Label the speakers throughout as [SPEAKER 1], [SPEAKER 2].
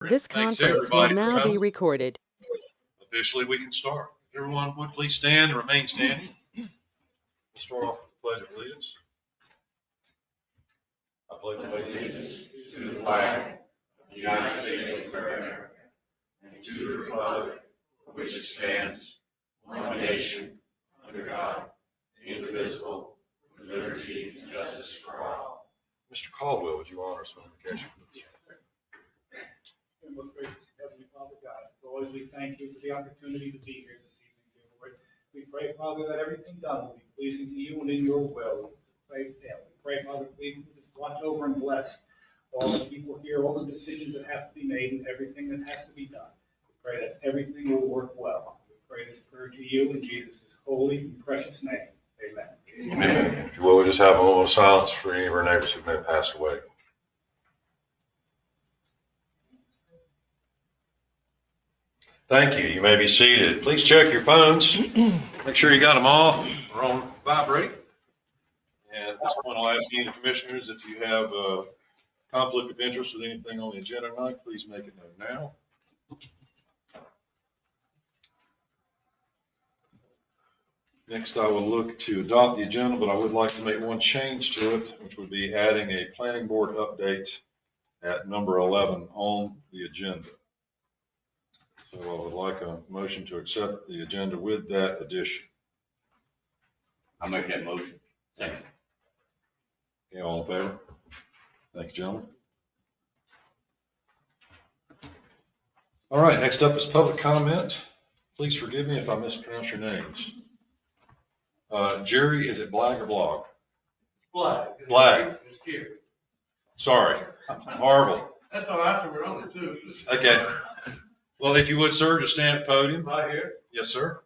[SPEAKER 1] This
[SPEAKER 2] Thanks
[SPEAKER 1] conference will
[SPEAKER 2] everybody for
[SPEAKER 1] now be
[SPEAKER 2] coming.
[SPEAKER 1] recorded.
[SPEAKER 2] Officially, we can start. Everyone would please stand and remain standing. We'll start off with the Pledge of Allegiance. I pledge allegiance
[SPEAKER 3] to the flag of the United States of America and to the republic for which it stands, one nation, under God, indivisible, with liberty and justice for all.
[SPEAKER 2] Mr. Caldwell, would you honor us with invocation, please?
[SPEAKER 4] Most gracious Heavenly Father God, as always, we thank you for the opportunity to be here this evening, dear Lord. We pray, Father, that everything done will be pleasing to you and in your will. We pray, Father, please just watch over and bless all the people here, all the decisions that have to be made, and everything that has to be done. We pray that everything will work well. We pray this prayer to you in Jesus' holy and precious name. Amen.
[SPEAKER 2] Amen. If you will, we just have a moment of silence for any of our neighbors who may have passed away. Thank you. You may be seated. Please check your phones. Make sure you got them off or on vibrate. And at this point, I'll ask any of the commissioners if you have a conflict of interest with anything on the agenda tonight, please make it known now. Next, I will look to adopt the agenda, but I would like to make one change to it, which would be adding a planning board update at number 11 on the agenda. So I would like a motion to accept the agenda with that addition.
[SPEAKER 3] I'll make that motion. Second.
[SPEAKER 2] Okay, all in favor? Thank you, gentlemen. All right, next up is public comment. Please forgive me if I mispronounce your names. Jerry, is it Blag or Blog?
[SPEAKER 5] Blag.
[SPEAKER 2] Blag.
[SPEAKER 5] It's here.
[SPEAKER 2] Sorry, horrible.
[SPEAKER 5] That's all right, so we're on it too.
[SPEAKER 2] Okay. Well, if you would, sir, just stand at the podium.
[SPEAKER 5] Right here.
[SPEAKER 2] Yes, sir.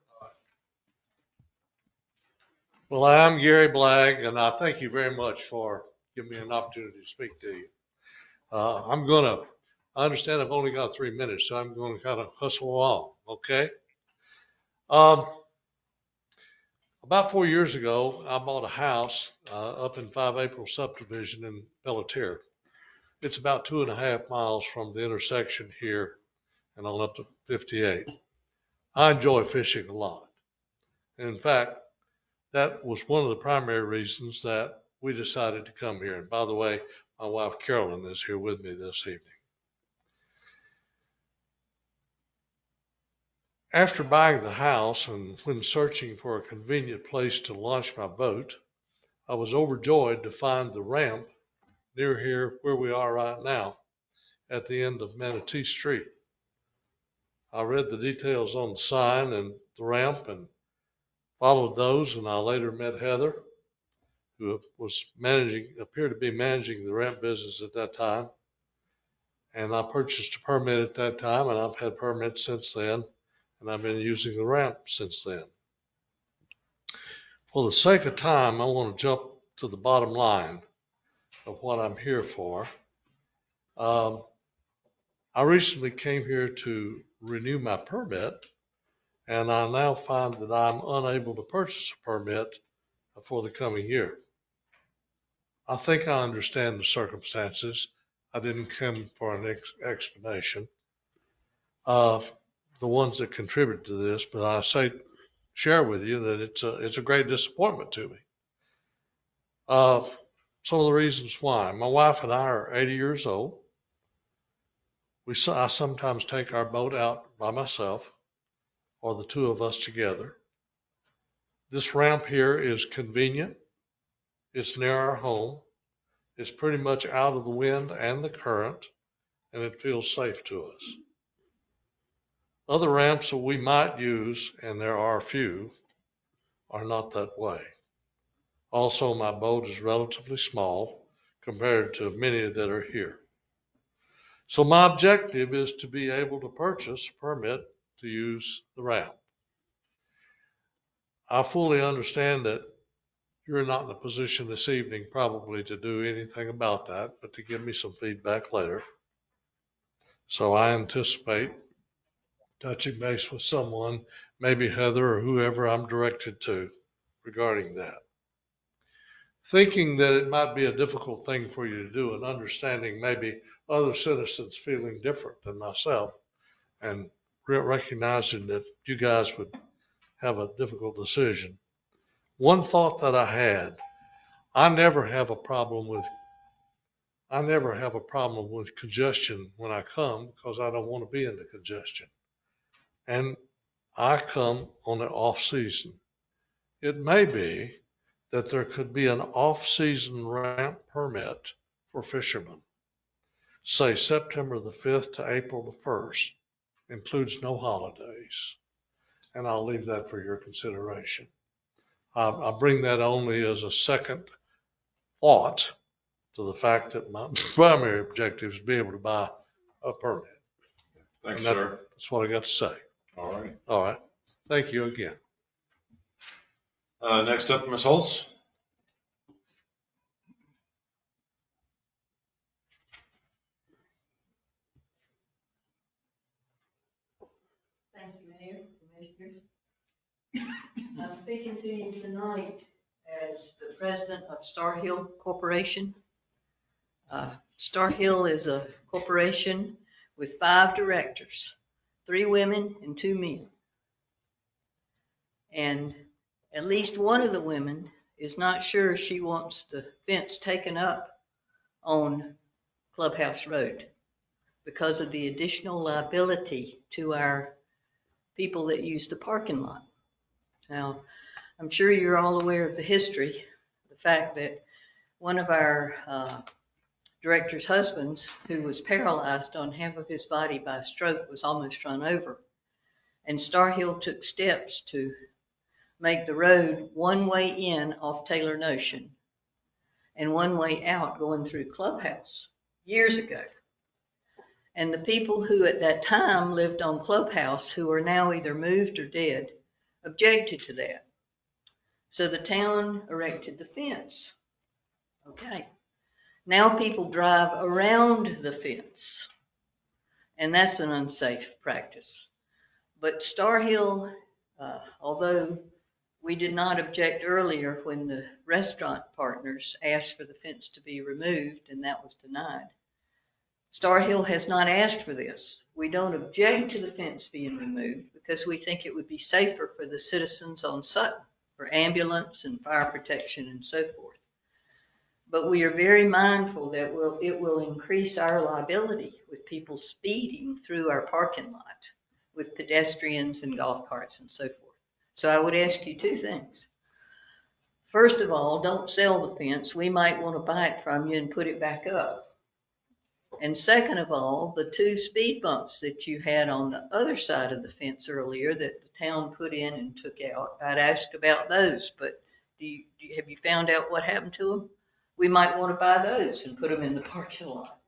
[SPEAKER 5] Well, I'm Gary Blag, and I thank you very much for giving me an opportunity to speak to you. I understand I've only got 3 minutes, so I'm going to kind of hustle along, okay? About 4 years ago, I bought a house up in 5 April subdivision in Pelletier. It's about 2.5 miles from the intersection here and on up to 58. I enjoy fishing a lot. In fact, that was one of the primary reasons that we decided to come here. And by the way, my wife Carolyn is here with me this evening. After buying the house and when searching for a convenient place to launch my boat, I was overjoyed to find the ramp near here where we are right now at the end of Manatee Street. I read the details on the sign and the ramp and followed those, and I later met Heather, who appeared to be managing the ramp business at that time. And I purchased a permit at that time, and I've had permits since then, and I've been using the ramp since then. For the sake of time, I want to jump to the bottom line of what I'm here for. I recently came here to renew my permit, and I now find that I'm unable to purchase a permit for the coming year. I think I understand the circumstances. I didn't come for an explanation. The ones that contribute to this, but I share with you that it's a great disappointment to me. Some of the reasons why. My wife and I are 80 years old. I sometimes take our boat out by myself or the two of us together. This ramp here is convenient. It's near our home. It's pretty much out of the wind and the current, and it feels safe to us. Other ramps that we might use, and there are a few, are not that way. Also, my boat is relatively small compared to many that are here. So my objective is to be able to purchase a permit to use the ramp. I fully understand that you're not in a position this evening probably to do anything about that, but to give me some feedback later. So I anticipate touching base with someone, maybe Heather or whoever I'm directed to regarding that. thinking that it might be a difficult thing for you to do and understanding maybe other citizens feeling different than myself and recognizing that you guys would have a difficult decision. One thought that I had, I never have a problem with congestion when I come because I don't want to be in the congestion. And I come on the off season. It may be that there could be an off-season ramp permit for fishermen. Say September the 5th to April the 1st, includes no holidays. And I'll leave that for your consideration. I bring that only as a second thought to the fact that my primary objective is to be able to buy a permit.
[SPEAKER 2] Thanks, sir.
[SPEAKER 5] That's what I got to say.
[SPEAKER 2] All right.
[SPEAKER 5] All right. Thank you again.
[SPEAKER 2] Next up, Ms. Holtz.
[SPEAKER 1] Thank you, Mayor, Commissioners. I'm speaking to you tonight as the president of Star Hill Corporation. Star Hill is a corporation with 5 directors, 3 women and 2 men. And at least one of the women is not sure she wants the fence taken up on Clubhouse Road because of the additional liability to our people that use the parking lot. Now, I'm sure you're all aware of the history, the fact that one of our director's husbands, who was paralyzed on half of his body by a stroke, was almost run over. And Star Hill took steps to make the road one way in off Taylor Notion and one way out going through Clubhouse years ago. And the people who at that time lived on Clubhouse, who are now either moved or dead, objected to that. So the town erected the fence. Okay. Now people drive around the fence, and that's an unsafe practice. But Star Hill, although we did not object earlier when the restaurant partners asked for the fence to be removed, and that was denied, Star Hill has not asked for this. We don't object to the fence being removed because we think it would be safer for the citizens on Sutton, for ambulance and fire protection and so forth. But we are very mindful that it will increase our liability with people speeding through our parking lot with pedestrians and golf carts and so forth. So I would ask you 2 things. First of all, don't sell the fence. We might want to buy it from you and put it back up. And second of all, the 2 speed bumps that you had on the other side of the fence earlier that the town put in and took out, I'd ask about those, but have you found out what happened to them? We might want to buy those and put them in the parking lot.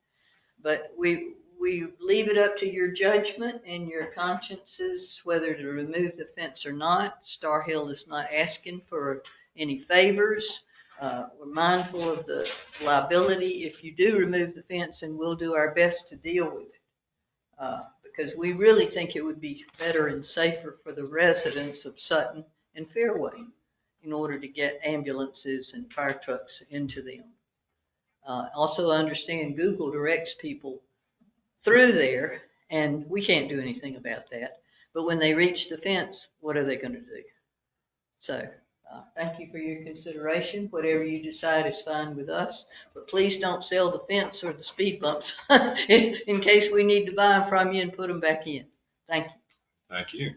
[SPEAKER 1] But we leave it up to your judgment and your consciences whether to remove the fence or not. Star Hill is not asking for any favors. We're mindful of the liability if you do remove the fence, and we'll do our best to deal with it. Because we really think it would be better and safer for the residents of Sutton and Fairway in order to get ambulances and fire trucks into them. Also understand Google directs people through there, and we can't do anything about that. But when they reach the fence, what are they going to do? So thank you for your consideration. Whatever you decide is fine with us, but please don't sell the fence or the speed bumps in case we need to buy them from you and put them back in. Thank you.
[SPEAKER 2] Thank you.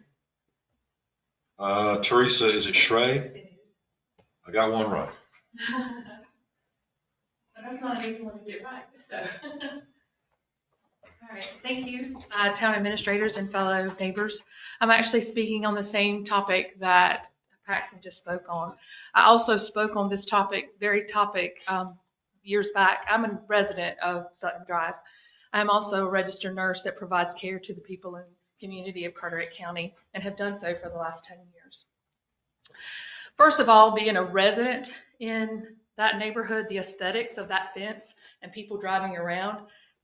[SPEAKER 2] Teresa, is it Shrey? I got one right.
[SPEAKER 6] That's not an easy one to get right, so. All right, thank you, town administrators and fellow neighbors. I'm actually speaking on the same topic that Paxton just spoke on. I also spoke on this very topic years back. I'm a resident of Sutton Drive. I'm also a registered nurse that provides care to the people in the community of Carteret County and have done so for the last 10 years. First of all, being a resident in that neighborhood, the aesthetics of that fence and people driving around,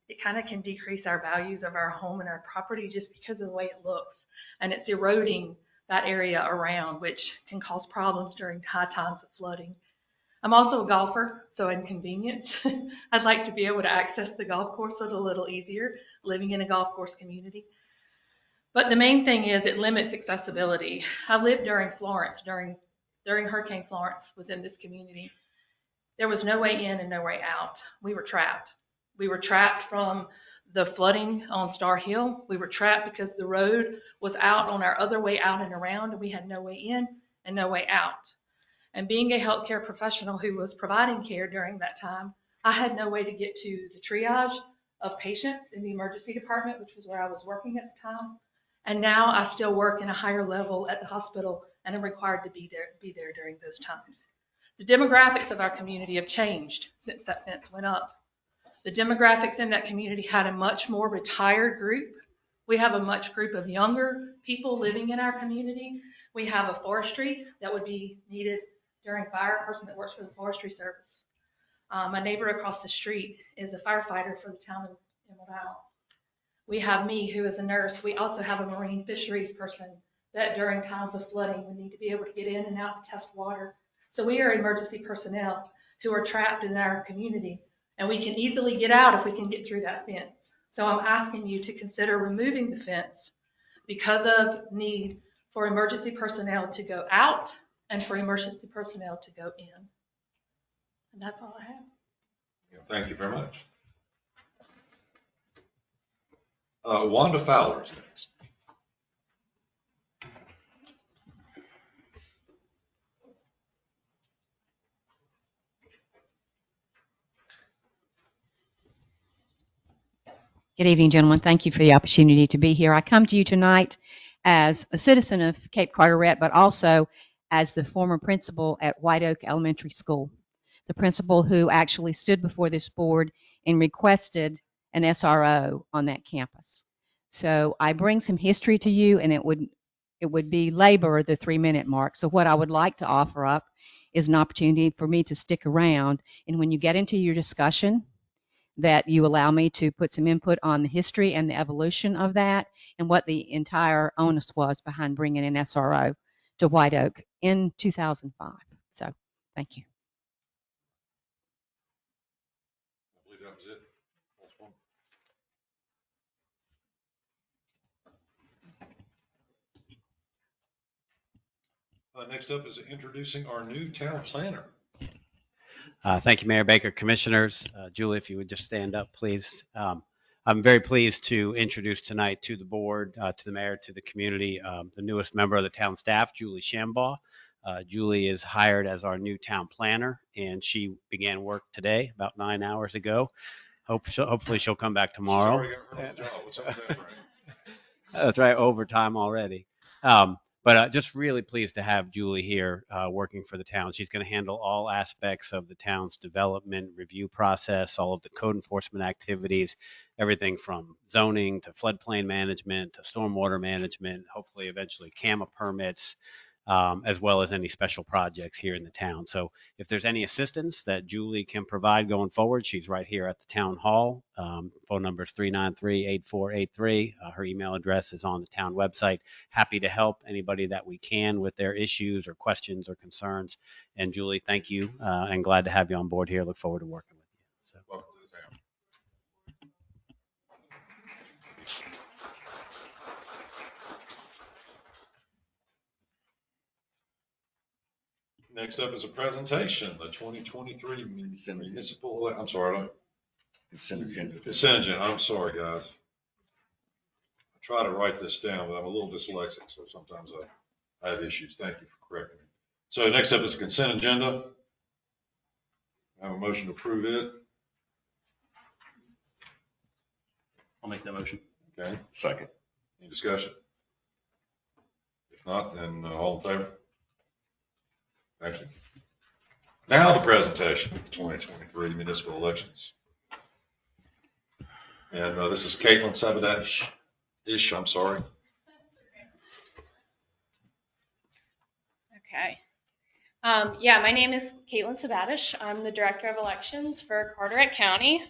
[SPEAKER 6] it kind of can decrease our values of our home and our property just because of the way it looks. And it's eroding that area around, which can cause problems during high times of flooding. I'm also a golfer, so in convenience, I'd like to be able to access the golf course a little easier, living in a golf course community. But the main thing is it limits accessibility. I lived during Florence, during Hurricane Florence was in this community. There was no way in and no way out. We were trapped. We were trapped from the flooding on Star Hill. We were trapped because the road was out on our other way out and around, and we had no way in and no way out. And being a healthcare professional who was providing care during that time, I had no way to get to the triage of patients in the emergency department, which was where I was working at the time. And now I still work in a higher level at the hospital and am required to be there during those times. The demographics of our community have changed since that fence went up. The demographics in that community had a much more retired group. We have a much group of younger people living in our community. We have a forestry that would be needed during fire, a person that works for the Forestry Service. My neighbor across the street is a firefighter for the town of Emerald Isle. We have me, who is a nurse. We also have a marine fisheries person that during times of flooding, we need to be able to get in and out to test water. So we are emergency personnel who are trapped in our community, and we can easily get out if we can get through that fence. So I'm asking you to consider removing the fence because of need for emergency personnel to go out and for emergency personnel to go in. And that's all I have.
[SPEAKER 2] Yeah, thank you very much. Wanda Fowler is next.
[SPEAKER 7] Good evening, gentlemen. Thank you for the opportunity to be here. I come to you tonight as a citizen of Cape Carteret, but also as the former principal at White Oak Elementary School, the principal who actually stood before this board and requested an SRO on that campus. So I bring some history to you, and it would be labor the 3-minute mark. So what I would like to offer up is an opportunity for me to stick around, and when you get into your discussion, that you allow me to put some input on the history and the evolution of that and what the entire onus was behind bringing an SRO to White Oak in 2005. So, thank you.
[SPEAKER 2] I believe that was it. Next up is introducing our new town planner.
[SPEAKER 8] Thank you, Mayor Baker, Commissioners. Julie, if you would just stand up, please. I'm very pleased to introduce tonight to the board, to the mayor, to the community, the newest member of the town staff, Julie Shambaugh. Julie is hired as our new town planner, and she began work today, about 9 hours ago. Hopefully she'll come back tomorrow.
[SPEAKER 2] She's already got her own job. What's up with that, Frank?
[SPEAKER 8] That's right, overtime already. But just really pleased to have Julie here working for the town. She's going to handle all aspects of the town's development review process, all of the code enforcement activities, everything from zoning to floodplain management to stormwater management, hopefully eventually CAMA permits, as well as any special projects here in the town. So if there's any assistance that Julie can provide going forward, she's right here at the town hall. Phone number is 393-8483. Her email address is on the town website. Happy to help anybody that we can with their issues or questions or concerns. And Julie, thank you, and glad to have you on board here. Look forward to working with you. So.
[SPEAKER 2] Welcome to the town. Next up is a presentation, the 2023 municipal, I'm sorry, consent agenda. I'm sorry, guys. I try to write this down, but I'm a little dyslexic, so sometimes I have issues. Thank you for correcting me. So next up is the consent agenda. I have a motion to approve it.
[SPEAKER 9] I'll make that motion.
[SPEAKER 2] Okay.
[SPEAKER 9] Second.
[SPEAKER 2] Any discussion? If not, then all in favor? Thank you. Now the presentation of the 2023 municipal elections. And this is Caitlin Sabadash. I'm sorry.
[SPEAKER 10] Okay. Yeah, my name is Caitlin Sabadash. I'm the Director of Elections for Carteret County.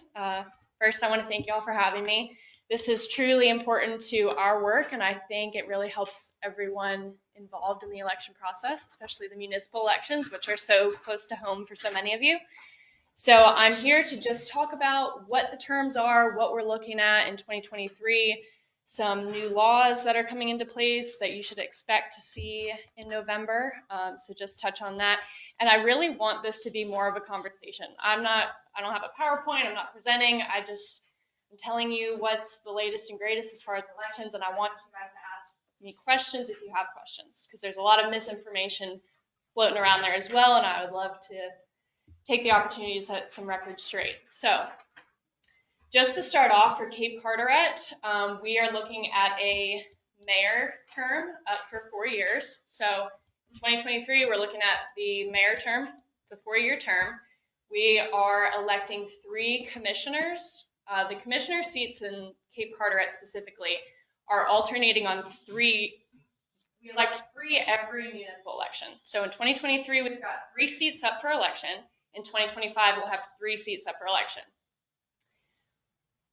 [SPEAKER 10] First, I want to thank you all for having me. This is truly important to our work, and I think it really helps everyone involved in the election process, especially the municipal elections, which are so close to home for so many of you. So I'm here to just talk about what the terms are, what we're looking at in 2023, some new laws that are coming into place that you should expect to see in November. So just touch on that. And I really want this to be more of a conversation. I don't have a PowerPoint, I'm not presenting. I'm telling you what's the latest and greatest as far as elections, and I want you guys to ask me questions if you have questions, because there's a lot of misinformation floating around there as well, and I would love to take the opportunity to set some records straight. So just to start off for Cape Carteret, we are looking at a mayor term up for 4 years. So in 2023, we're looking at the mayor term. It's a 4-year term. We are electing 3 commissioners. The commissioner seats in Cape Carteret specifically are alternating on 3. We elect 3 every municipal election. So in 2023, we've got 3 seats up for election. In 2025, we'll have 3 seats up for election.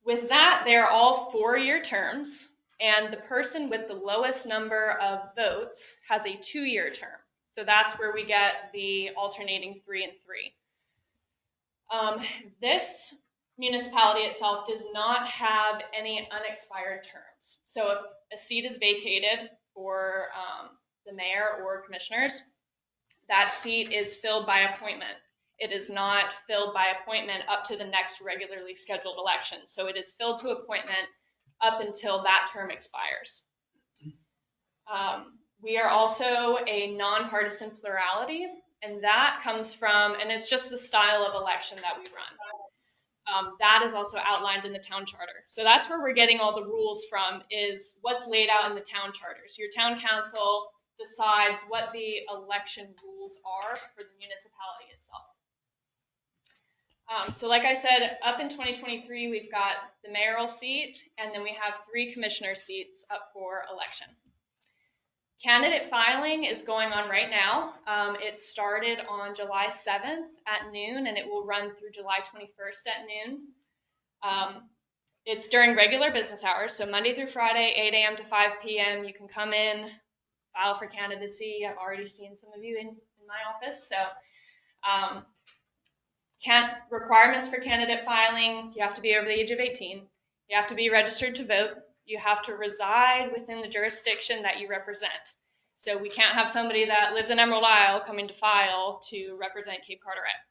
[SPEAKER 10] With that, they're all 4-year terms, and the person with the lowest number of votes has a 2-year term. So that's where we get the alternating 3 and 3. This municipality itself does not have any unexpired terms. So if a seat is vacated for the mayor or commissioners, that seat is filled by appointment. It is not filled by appointment up to the next regularly scheduled election. So it is filled to appointment up until that term expires. We are also a nonpartisan plurality, and that comes from, and it's just the style of election that we run. That is also outlined in the town charter. So that's where we're getting all the rules from, is what's laid out in the town charters. Your town council decides what the election rules are for the municipality itself. So like I said, up in 2023, we've got the mayoral seat, and then we have 3 commissioner seats up for election. Candidate filing is going on right now. It started on July 7th at noon, and it will run through July 21st at noon. It's during regular business hours, so Monday through Friday, 8 a.m. to 5 p.m. You can come in, file for candidacy. I've already seen some of you in my office. So requirements for candidate filing: you have to be over the age of 18. You have to be registered to vote. You have to reside within the jurisdiction that you represent. So we can't have somebody that lives in Emerald Isle coming to file to represent Cape Carteret.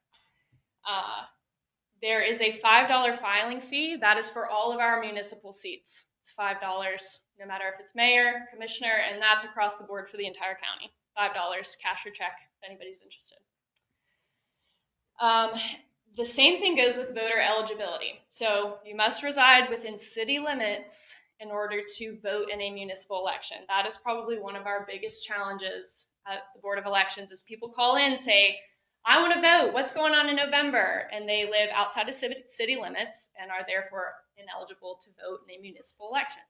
[SPEAKER 10] There is a $5 filing fee. That is for all of our municipal seats. It's $5, no matter if it's mayor, commissioner, and that's across the board for the entire county. $5, cash or check, if anybody's interested. The same thing goes with voter eligibility. So you must reside within city limits in order to vote in a municipal election. That is probably one of our biggest challenges at the Board of Elections, is people call in and say, I want to vote, what's going on in November? And they live outside of city limits and are therefore ineligible to vote in a municipal election.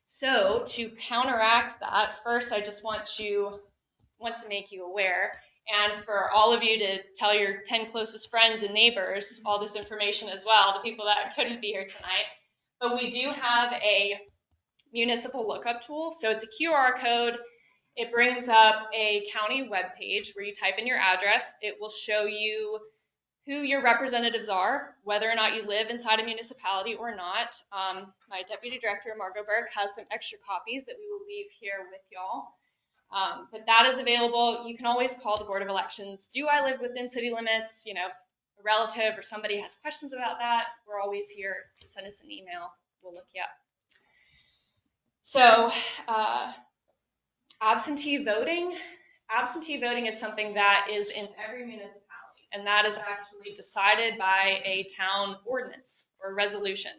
[SPEAKER 10] So to counteract that, first I just want to make you aware, and for all of you to tell your 10 closest friends and neighbors all this information as well, the people that couldn't be here tonight. But we do have a municipal lookup tool. So it's a QR code. It brings up a county webpage where you type in your address. It will show you who your representatives are, whether or not you live inside a municipality or not. My deputy director, Margot Burke, has some extra copies that we will leave here with y'all. But that is available. You can always call the Board of Elections. Do I live within city limits? You know, a relative or somebody has questions about that, we're always here. Send us an email. We'll look you up. So absentee voting. Absentee voting is something that is in every municipality, and that is actually decided by a town ordinance or resolution.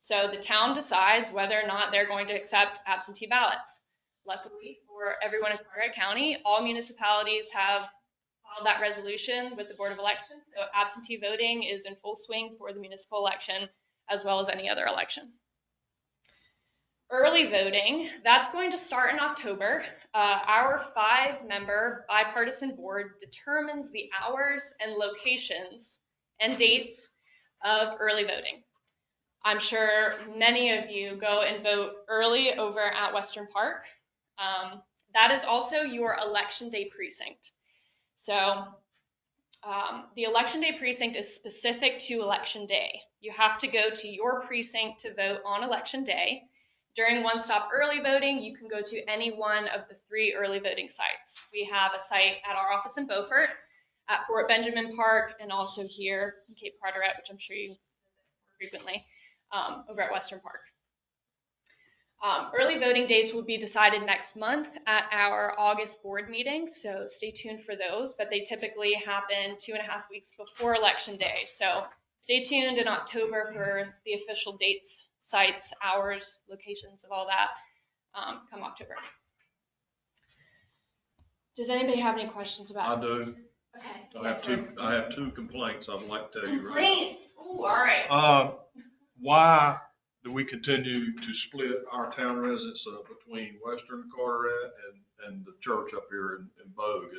[SPEAKER 10] So the town decides whether or not they're going to accept absentee ballots. Luckily for everyone in Carteret County, all municipalities have filed that resolution with the Board of Elections. So absentee voting is in full swing for the municipal election as well as any other election. Early voting, that's going to start in October. Our 5-member bipartisan board determines the hours and locations and dates of early voting. I'm sure many of you go and vote early over at Western Park. That is also your election day precinct. So the election day precinct is specific to election day. You have to go to your precinct to vote on election day. During one-stop early voting, you can go to any one of the 3 early voting sites. We have a site at our office in Beaufort, at Fort Benjamin Park, and also here in Cape Carteret, which I'm sure you visit frequently, over at Western Park. Early voting dates will be decided next month at our August board meeting, so stay tuned for those, but they typically happen 2.5 weeks before Election Day. So stay tuned in October for the official dates, sites, hours, locations of all that come October. Does anybody have any questions about
[SPEAKER 3] I do.
[SPEAKER 10] Okay.
[SPEAKER 3] I have two complaints I would like to tell you.
[SPEAKER 10] Complaints. Ooh, all right.
[SPEAKER 3] Why do we continue to split our town residents up between Western Carteret and the church up here in BoC?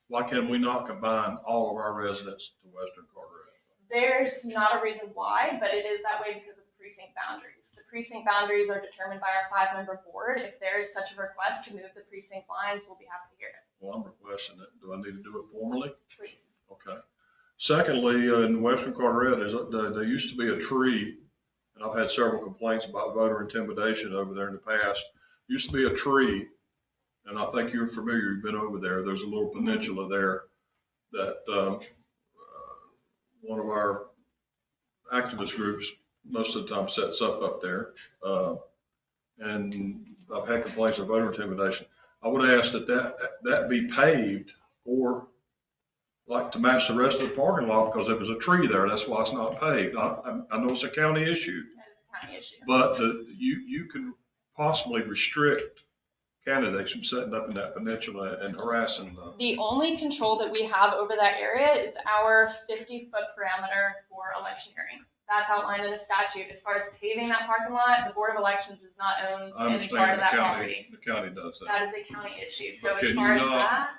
[SPEAKER 3] Why can we not combine all of our residents to Western Carteret?
[SPEAKER 10] There's not a reason why, but it is that way because of the precinct boundaries. The precinct boundaries are determined by our 5-member board. If there is such a request to move the precinct lines, we'll be happy to hear it.
[SPEAKER 3] Well, I'm requesting it. Do I need to do it formally?
[SPEAKER 10] Please.
[SPEAKER 3] Okay. Secondly, in Western Carteret, there used to be a tree, and I've had several complaints about voter intimidation over there in the past. Used to be a tree, and I think you're familiar, you've been over there. There's a little peninsula there that one of our activist groups most of the time sets up there. And I've had complaints of voter intimidation. I would ask that be paved or like to match the rest of the parking lot, because there was a tree there. That's why it's not paved. I know it's a county issue.
[SPEAKER 10] It's a county issue.
[SPEAKER 3] But you can possibly restrict candidates from setting up in that peninsula and harassing them.
[SPEAKER 10] The only control that we have over that area is our 50-foot parameter for electioneering. That's outlined in the statute. As far as paving that parking lot, the Board of Elections does not own any part of that property.
[SPEAKER 3] The county does that.
[SPEAKER 10] That is a county issue. So
[SPEAKER 3] But
[SPEAKER 10] as
[SPEAKER 3] can
[SPEAKER 10] far
[SPEAKER 3] you
[SPEAKER 10] as
[SPEAKER 3] not
[SPEAKER 10] that,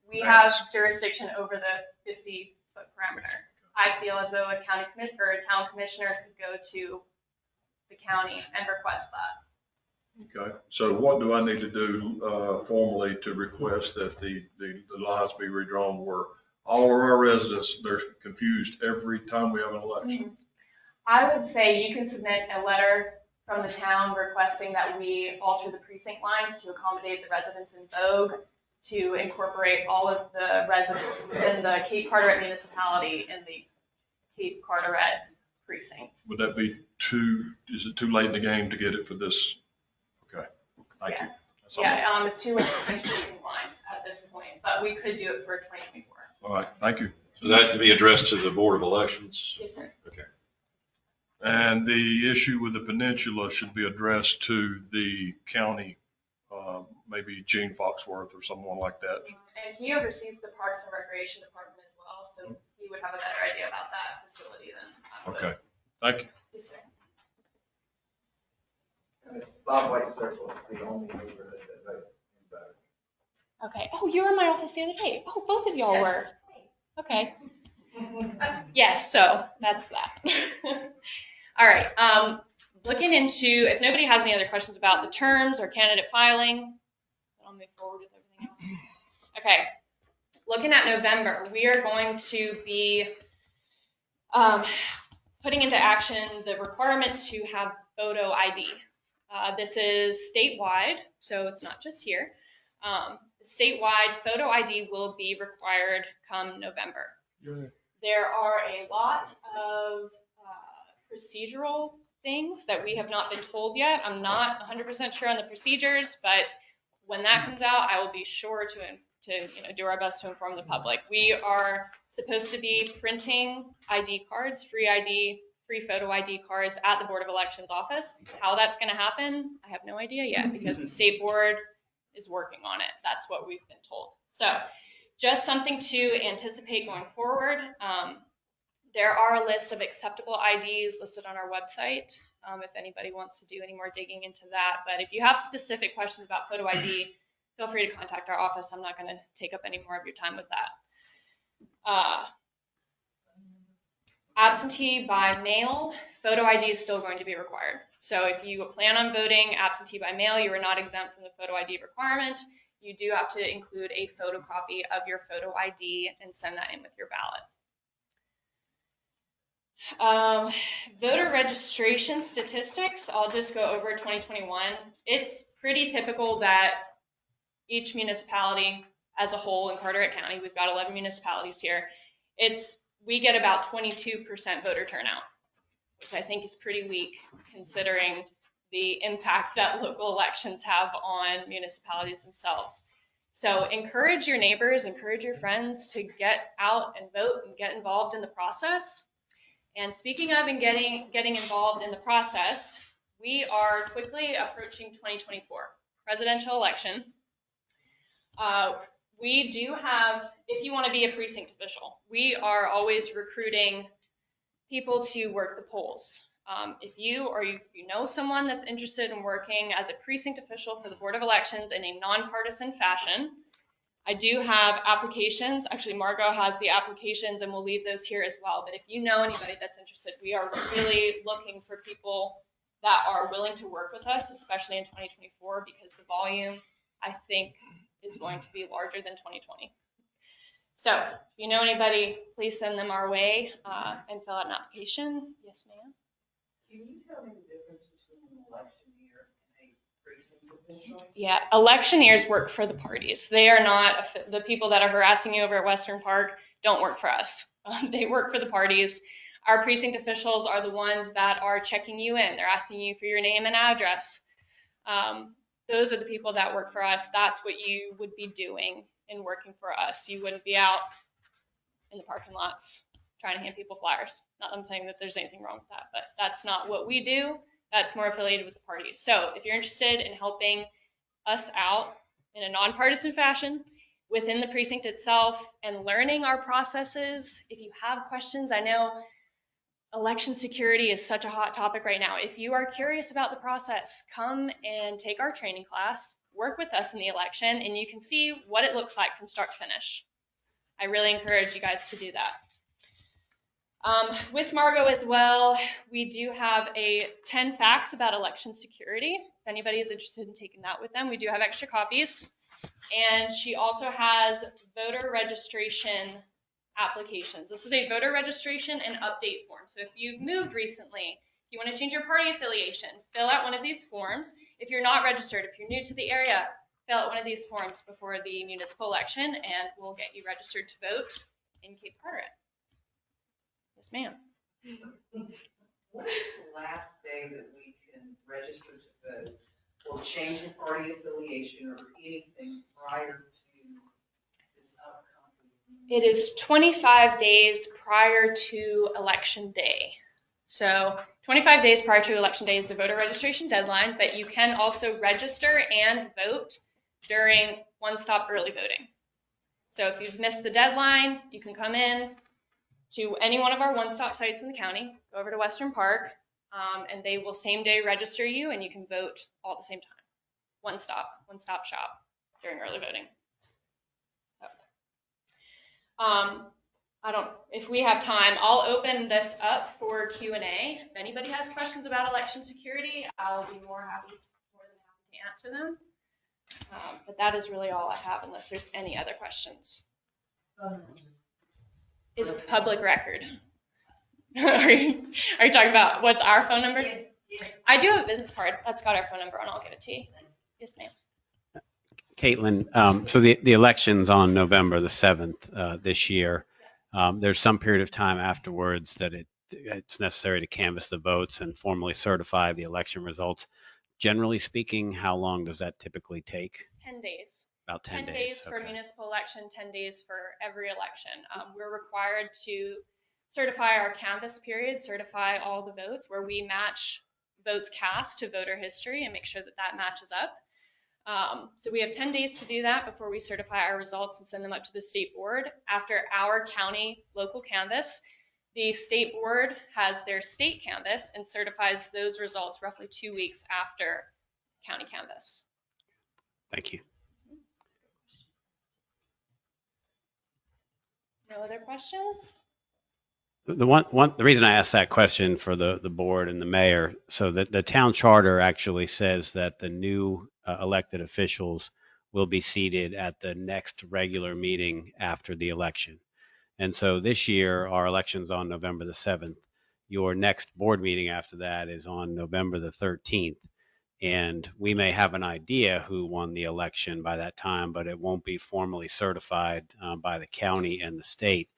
[SPEAKER 10] we have jurisdiction over the 50-foot parameter. I feel as though a town commissioner could go to the county and request that.
[SPEAKER 3] Okay, so what do I need to do formally to request that the lines be redrawn where all of our residents, they're confused every time we have an election?
[SPEAKER 10] I would say you can submit a letter from the town requesting that we alter the precinct lines to accommodate the residents in BoC, to incorporate all of the residents within the Cape Carteret municipality in the Cape Carteret precinct.
[SPEAKER 3] Would that be is it too late in the game to get it for this? Okay, thank you. That's all.
[SPEAKER 10] Yeah, it's too late to change precinct lines at this point, but we could do it for 2024.
[SPEAKER 3] All right, thank you.
[SPEAKER 2] So that to be addressed to the Board of Elections?
[SPEAKER 10] Yes, sir.
[SPEAKER 2] Okay.
[SPEAKER 3] And the issue with the peninsula should be addressed to the county, maybe Gene Foxworth or someone like that.
[SPEAKER 10] And he oversees the Parks and Recreation Department as well, so he would have a better idea about that facility than I would.
[SPEAKER 3] Okay, thank you.
[SPEAKER 10] Yes, sir.
[SPEAKER 11] Bob White Circle is the only neighborhood that votes in BoC.
[SPEAKER 10] Okay. Oh, you were in my office the other day. Oh, both of y'all were. Okay. Yes, so that's that. All right. Looking into, if nobody has any other questions about the terms or candidate filing, I'll move forward with everything else. Okay. Looking at November, we are going to be putting into action the requirement to have photo ID. This is statewide, so it's not just here. Statewide photo ID will be required come November.
[SPEAKER 3] Yeah.
[SPEAKER 10] There are a lot of procedural things that we have not been told yet. I'm not 100% sure on the procedures, but when that comes out, I will be sure to do our best to inform the public. We are supposed to be printing ID cards, free photo ID cards at the Board of Elections office. How that's going to happen, I have no idea yet because the state board is working on it. That's what we've been told. So just something to anticipate going forward. There are a list of acceptable IDs listed on our website if anybody wants to do any more digging into that. But if you have specific questions about photo ID, feel free to contact our office. I'm not going to take up any more of your time with that. Absentee by mail, photo ID is still going to be required. So if you plan on voting absentee by mail, you are not exempt from the photo ID requirement. You do have to include a photocopy of your photo ID and send that in with your ballot. Voter registration statistics, I'll just go over 2021. It's pretty typical that each municipality as a whole in Carteret County, we've got 11 municipalities here, we get about 22% voter turnout, which I think is pretty weak considering the impact that local elections have on municipalities themselves. So encourage your neighbors, encourage your friends to get out and vote and get involved in the process. And speaking of and getting involved in the process, we are quickly approaching 2024 presidential election. We do have, if you want to be a precinct official, we are always recruiting people to work the polls. If you know someone that's interested in working as a precinct official for the Board of Elections in a nonpartisan fashion, I do have applications. Actually, Margot has the applications and we'll leave those here as well. But if you know anybody that's interested, we are really looking for people that are willing to work with us, especially in 2024, because the volume, I think, is going to be larger than 2020. So if you know anybody, please send them our way and fill out an application. Yes, ma'am.
[SPEAKER 12] Can you tell me the difference between an election year and a precinct official?
[SPEAKER 10] Yeah, electioneers work for the parties. They are not, the people that are harassing you over at Western Park don't work for us. They work for the parties. Our precinct officials are the ones that are checking you in. They're asking you for your name and address. Those are the people that work for us. That's what you would be doing in working for us. You wouldn't be out in the parking lots trying to hand people flyers. Not that I'm saying that there's anything wrong with that, but that's not what we do. That's more affiliated with the parties. So if you're interested in helping us out in a nonpartisan fashion within the precinct itself and learning our processes, if you have questions, I know election security is such a hot topic right now. If you are curious about the process, come and take our training class, work with us in the election, and you can see what it looks like from start to finish. I really encourage you guys to do that. With Margot as well, we do have a 10 facts about election security. If anybody is interested in taking that with them, we do have extra copies. And she also has voter registration applications. This is a voter registration and update form. So if you've moved recently, if you want to change your party affiliation, fill out one of these forms. If you're not registered, if you're new to the area, fill out one of these forms before the municipal election and we'll get you registered to vote in Cape Carteret. Yes, ma'am.
[SPEAKER 12] What's the last day that we can register to vote or change your party affiliation or anything prior to this upcoming?
[SPEAKER 10] It is 25 days prior to election day. So 25 days prior to election day is the voter registration deadline, but you can also register and vote during one-stop early voting. So if you've missed the deadline, you can come in to any one of our one-stop sites in the county, go over to Western Park, and they will same day register you and you can vote all at the same time. One stop shop during early voting. If we have time, I'll open this up for Q&A. If anybody has questions about election security, I'll be more than happy to answer them. But that is really all I have unless there's any other questions. It's public record. Are you talking about what's our phone number?
[SPEAKER 12] Yeah.
[SPEAKER 10] I do have a business card. That's got our phone number on. I'll give it to you. Yes, ma'am.
[SPEAKER 8] Caitlin, so the election's on November the 7th this year. There's some period of time afterwards that it's necessary to canvass the votes and formally certify the election results. Generally speaking, how long does that typically take?
[SPEAKER 10] 10 days.
[SPEAKER 8] About 10 days.
[SPEAKER 10] 10 days for
[SPEAKER 8] okay.
[SPEAKER 10] a municipal election, 10 days for every election. We're required to certify our canvass period, certify all the votes where we match votes cast to voter history and make sure that that matches up. So we have 10 days to do that before we certify our results and send them up to the state board. After our county local canvass, the state board has their state canvass and certifies those results roughly 2 weeks after county canvass.
[SPEAKER 8] Thank you.
[SPEAKER 10] No other questions?
[SPEAKER 8] The reason I asked that question for the board and the mayor, so that the town charter actually says that the new elected officials will be seated at the next regular meeting after the election. And so this year, our election's on November the 7th. Your next board meeting after that is on November the 13th. And we may have an idea who won the election by that time, but it won't be formally certified by the county and the state.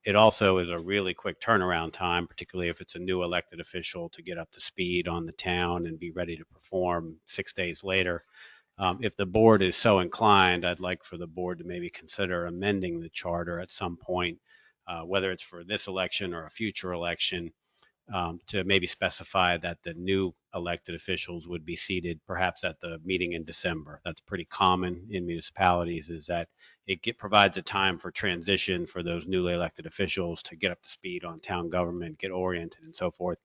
[SPEAKER 8] It also is a really quick turnaround time, particularly if it's a new elected official, to get up to speed on the town and be ready to perform 6 days later. If the board is so inclined, I'd like for the board to maybe consider amending the charter at some point, whether it's for this election or a future election, to maybe specify that the new elected officials would be seated perhaps at the meeting in December. That's pretty common in municipalities, is that it provides a time for transition for those newly elected officials to get up to speed on town government, get oriented and so forth.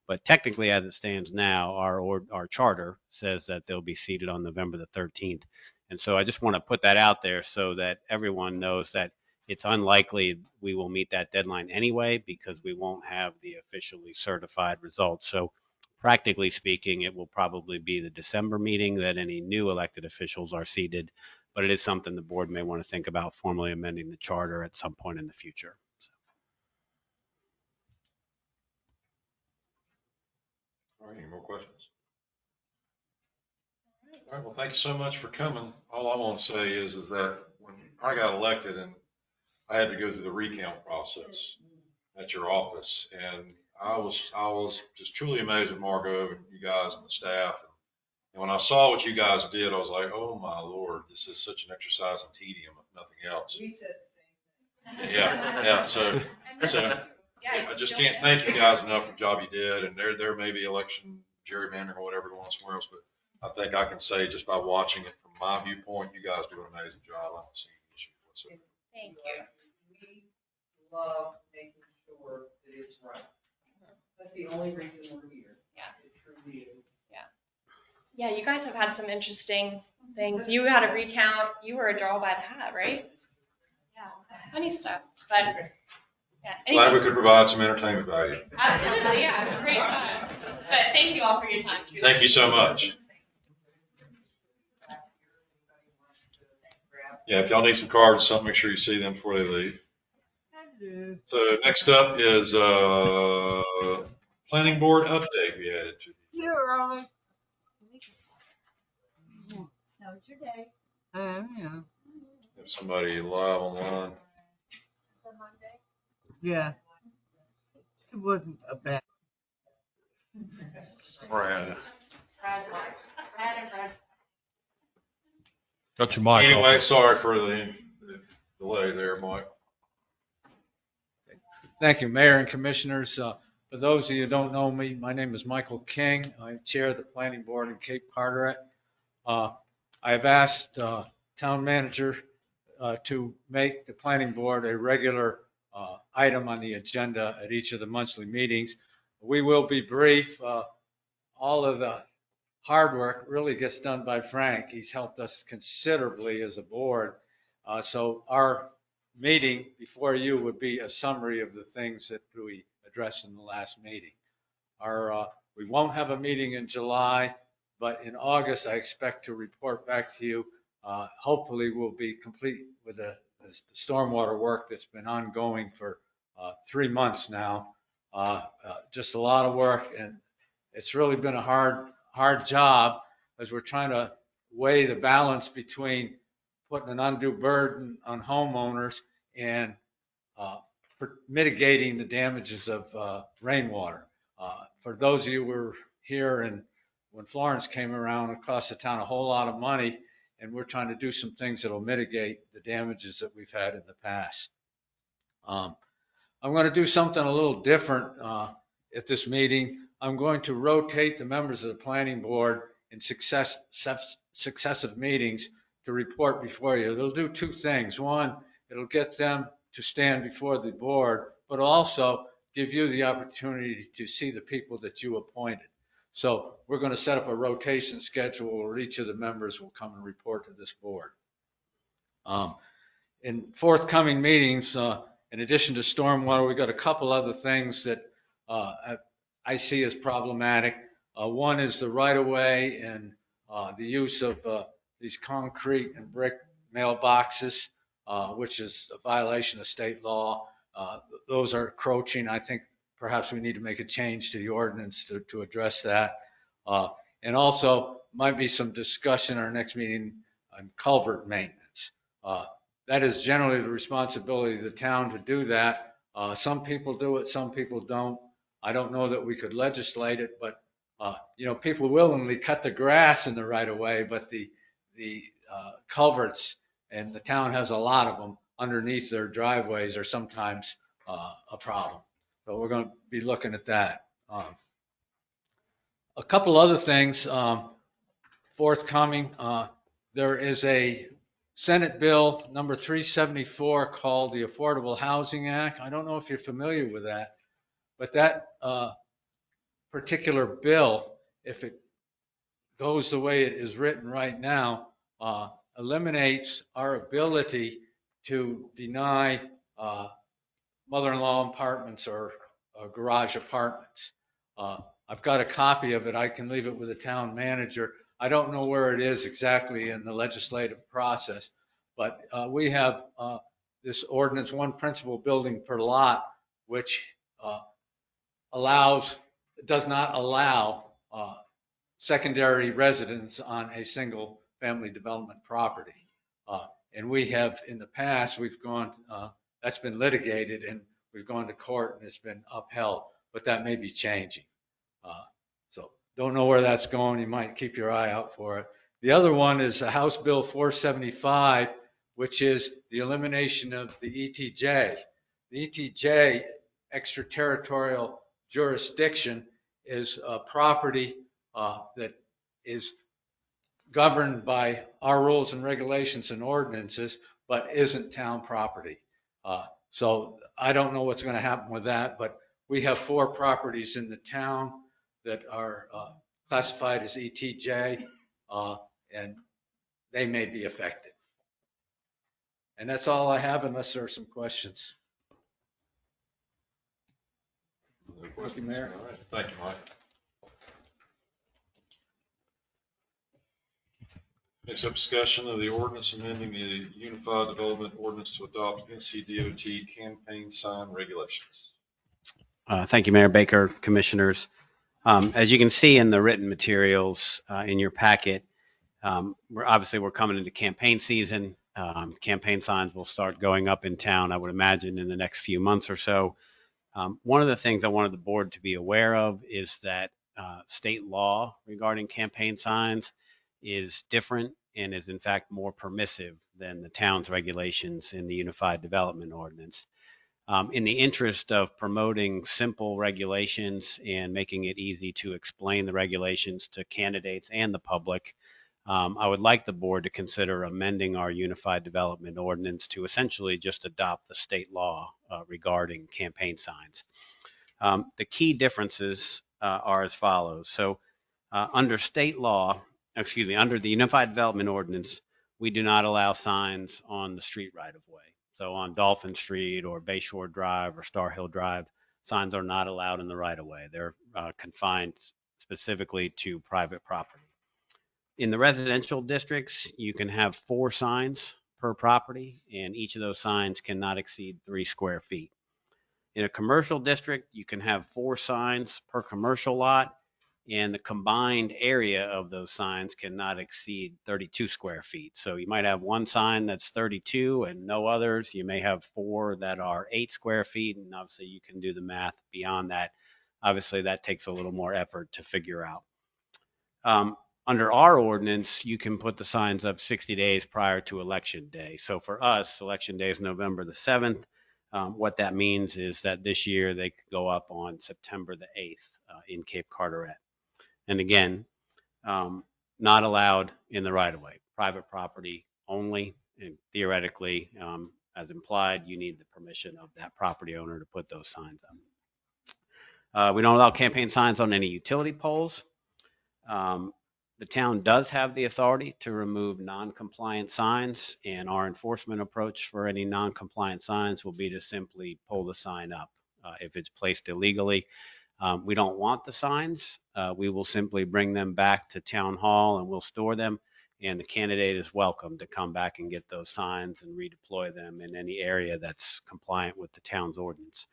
[SPEAKER 8] But technically, as it stands now, our charter says that they'll be seated on November the 13th. And so I just want to put that out there so that everyone knows that it's unlikely we will meet that deadline anyway, because we won't have the officially certified results. So practically speaking, it will probably be the December meeting that any new elected officials are seated, but it is something the board may want to think about formally amending the charter at some point in the future.
[SPEAKER 2] All right, any more questions? All right, well, thank you so much for coming. All I want to say is that when I got elected and I had to go through the recount process at your office, and I was just truly amazed with Margot and you guys and the staff. And when I saw what you guys did, I was like, oh my Lord, this is such an exercise in tedium, if nothing else.
[SPEAKER 12] We said the same thing.
[SPEAKER 2] Yeah. So I just can't thank you guys enough for the job you did. And there may be election gerrymandering or whatever going on somewhere else, but I think I can say just by watching it from my viewpoint, you guys do an amazing job. I don't see any issues whatsoever.
[SPEAKER 10] Thank you.
[SPEAKER 12] We love making sure that it's right. That's the only reason we're here.
[SPEAKER 10] Yeah.
[SPEAKER 12] It truly is.
[SPEAKER 10] Yeah, you guys have had some interesting things. You had a recount. You were a draw by the hat, right? Yeah, funny stuff. But yeah,
[SPEAKER 2] Glad we
[SPEAKER 10] anyways,
[SPEAKER 2] could provide some entertainment value.
[SPEAKER 10] absolutely, yeah, it's a great time. But thank you all for your time. Truly.
[SPEAKER 2] Thank you so much. Yeah, if y'all need some cards or something, make sure you see them before they leave. So next up is planning board update we added to.
[SPEAKER 13] You're early. No, it's your day. Yeah.
[SPEAKER 2] Have somebody live online.
[SPEAKER 13] Yeah. It wasn't a bad.
[SPEAKER 2] Brad.
[SPEAKER 5] Got your mic
[SPEAKER 2] Anyway,
[SPEAKER 5] open.
[SPEAKER 2] sorry for the delay there, Mike.
[SPEAKER 14] Thank you, Mayor and Commissioners. For those of you who don't know me, my name is Michael King. I chair the Planning Board in Cape Carteret. I've asked Town Manager to make the Planning Board a regular item on the agenda at each of the monthly meetings. We will be brief. All of the hard work really gets done by Frank. He's helped us considerably as a board. So our meeting before you would be a summary of the things that we addressed in the last meeting. We won't have a meeting in July, but in August, I expect to report back to you. Hopefully we'll be complete with the stormwater work that's been ongoing for 3 months now. Just a lot of work, and it's really been a hard job as we're trying to weigh the balance between putting an undue burden on homeowners and mitigating the damages of rainwater. For those of you who were here and when Florence came around, it cost the town a whole lot of money, and we're trying to do some things that will mitigate the damages that we've had in the past. I'm going to do something a little different at this meeting. I'm going to rotate the members of the planning board in successive meetings to report before you. It'll do 2 things. One, it'll get them to stand before the board, but also give you the opportunity to see the people that you appointed. So we're going to set up a rotation schedule where each of the members will come and report to this board. In forthcoming meetings, In addition to stormwater, we've got a couple other things that I see as problematic. One is the right-of-way and the use of these concrete and brick mailboxes, which is a violation of state law. Those are encroaching. I think perhaps we need to make a change to the ordinance to address that. And also might be some discussion in our next meeting on culvert maintenance. That is generally the responsibility of the town to do that. Some people do it, some people don't. I don't know that we could legislate it, but people willingly cut the grass in the right of way, but the culverts, and the town has a lot of them underneath their driveways, are sometimes a problem. So we're going to be looking at that. A couple other things forthcoming. There is a Senate bill number 374 called the Affordable Housing Act. I don't know if you're familiar with that, but that particular bill, if it goes the way it is written right now, eliminates our ability to deny mother-in-law apartments or garage apartments. I've got a copy of it. I can leave it with the town manager. I don't know where it is exactly in the legislative process, but we have this ordinance, one principal building per lot, which does not allow secondary residence on a single family development property. And we have, in the past, we've gone, that's been litigated and we've gone to court and it's been upheld, but that may be changing. So don't know where that's going. You might keep your eye out for it. The other one is House Bill 475, which is the elimination of the ETJ. The ETJ, extraterritorial jurisdiction, is a property that is governed by our rules and regulations and ordinances, but isn't town property. So I don't know what's going to happen with that, but we have 4 properties in the town that are classified as ETJ, and they may be affected. And that's all I have, unless there are some questions.
[SPEAKER 2] Thank you, Mayor. All right. Thank you, Mike. Next up, discussion of the ordinance amending the Unified Development Ordinance to adopt NCDOT campaign sign regulations.
[SPEAKER 8] Thank you, Mayor Baker, Commissioners. As you can see in the written materials in your packet, we're coming into campaign season. Campaign signs will start going up in town, I would imagine, in the next few months or so. One of the things I wanted the board to be aware of is that state law regarding campaign signs is different and is in fact more permissive than the town's regulations in the Unified Development Ordinance. In the interest of promoting simple regulations and making it easy to explain the regulations to candidates and the public, I would like the board to consider amending our Unified Development Ordinance to essentially just adopt the state law regarding campaign signs. The key differences are as follows. So under state law, under the Unified Development Ordinance, we do not allow signs on the street right of way. So on Dolphin Street or Bayshore Drive or Star Hill Drive, signs are not allowed in the right of way. They're confined specifically to private property. In the residential districts, you can have 4 signs per property, and each of those signs cannot exceed 3 square feet. In a commercial district, you can have 4 signs per commercial lot, and the combined area of those signs cannot exceed 32 square feet. So you might have one sign that's 32 and no others. You may have 4 that are 8 square feet, and obviously you can do the math beyond that. Obviously, that takes a little more effort to figure out. Under our ordinance, you can put the signs up 60 days prior to Election Day. So for us, Election Day is November the 7th. What that means is that this year they could go up on September the 8th in Cape Carteret. And again, not allowed in the right-of-way, private property only. And theoretically, as implied, you need the permission of that property owner to put those signs up. We don't allow campaign signs on any utility poles. The town does have the authority to remove non-compliant signs, and our enforcement approach for any non-compliant signs will be to simply pull the sign up. If it's placed illegally, we don't want the signs. We will simply bring them back to town hall and we'll store them. And the candidate is welcome to come back and get those signs and redeploy them in any area that's compliant with the town's ordinance.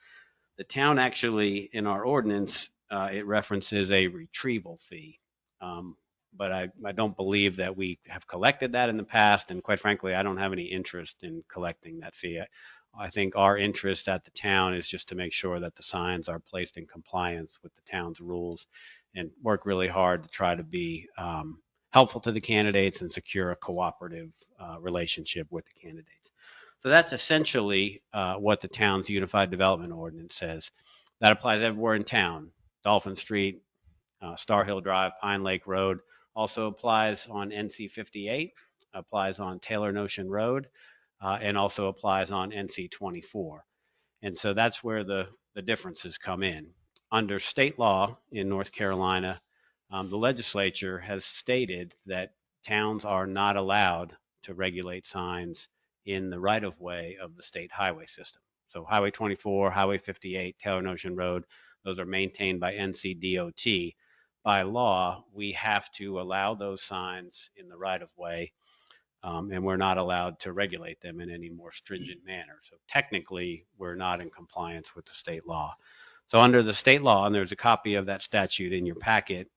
[SPEAKER 8] The town actually, in our ordinance, it references a retrieval fee. But I don't believe that we have collected that in the past. And quite frankly, I don't have any interest in collecting that fee. I think our interest at the town is just to make sure that the signs are placed in compliance with the town's rules and work really hard to try to be helpful to the candidates and secure a cooperative relationship with the candidates. So that's essentially what the town's Unified Development Ordinance says. That applies everywhere in town. Dolphin Street, Star Hill Drive, Pine Lake Road. Also applies on NC 58, applies on Taylor Notion Road, and also applies on NC 24. And so that's where the differences come in. Under state law in North Carolina, the legislature has stated that towns are not allowed to regulate signs in the right-of-way of the state highway system. So Highway 24, Highway 58, Taylor Notion Road, those are maintained by NCDOT. By law, we have to allow those signs in the right-of-way, and we're not allowed to regulate them in any more stringent manner. So technically, we're not in compliance with the state law. So under the state law, and there's a copy of that statute in your packet,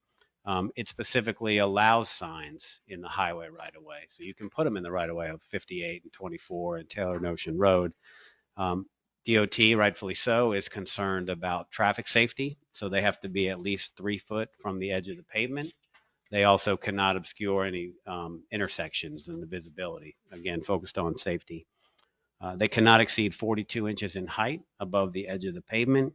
[SPEAKER 8] it specifically allows signs in the highway right-of-way. So you can put them in the right-of-way of 58 and 24 and Taylor Notion Road. DOT, rightfully so, is concerned about traffic safety. So they have to be at least 3 foot from the edge of the pavement. They also cannot obscure any intersections in the visibility, again, focused on safety. They cannot exceed 42 inches in height above the edge of the pavement.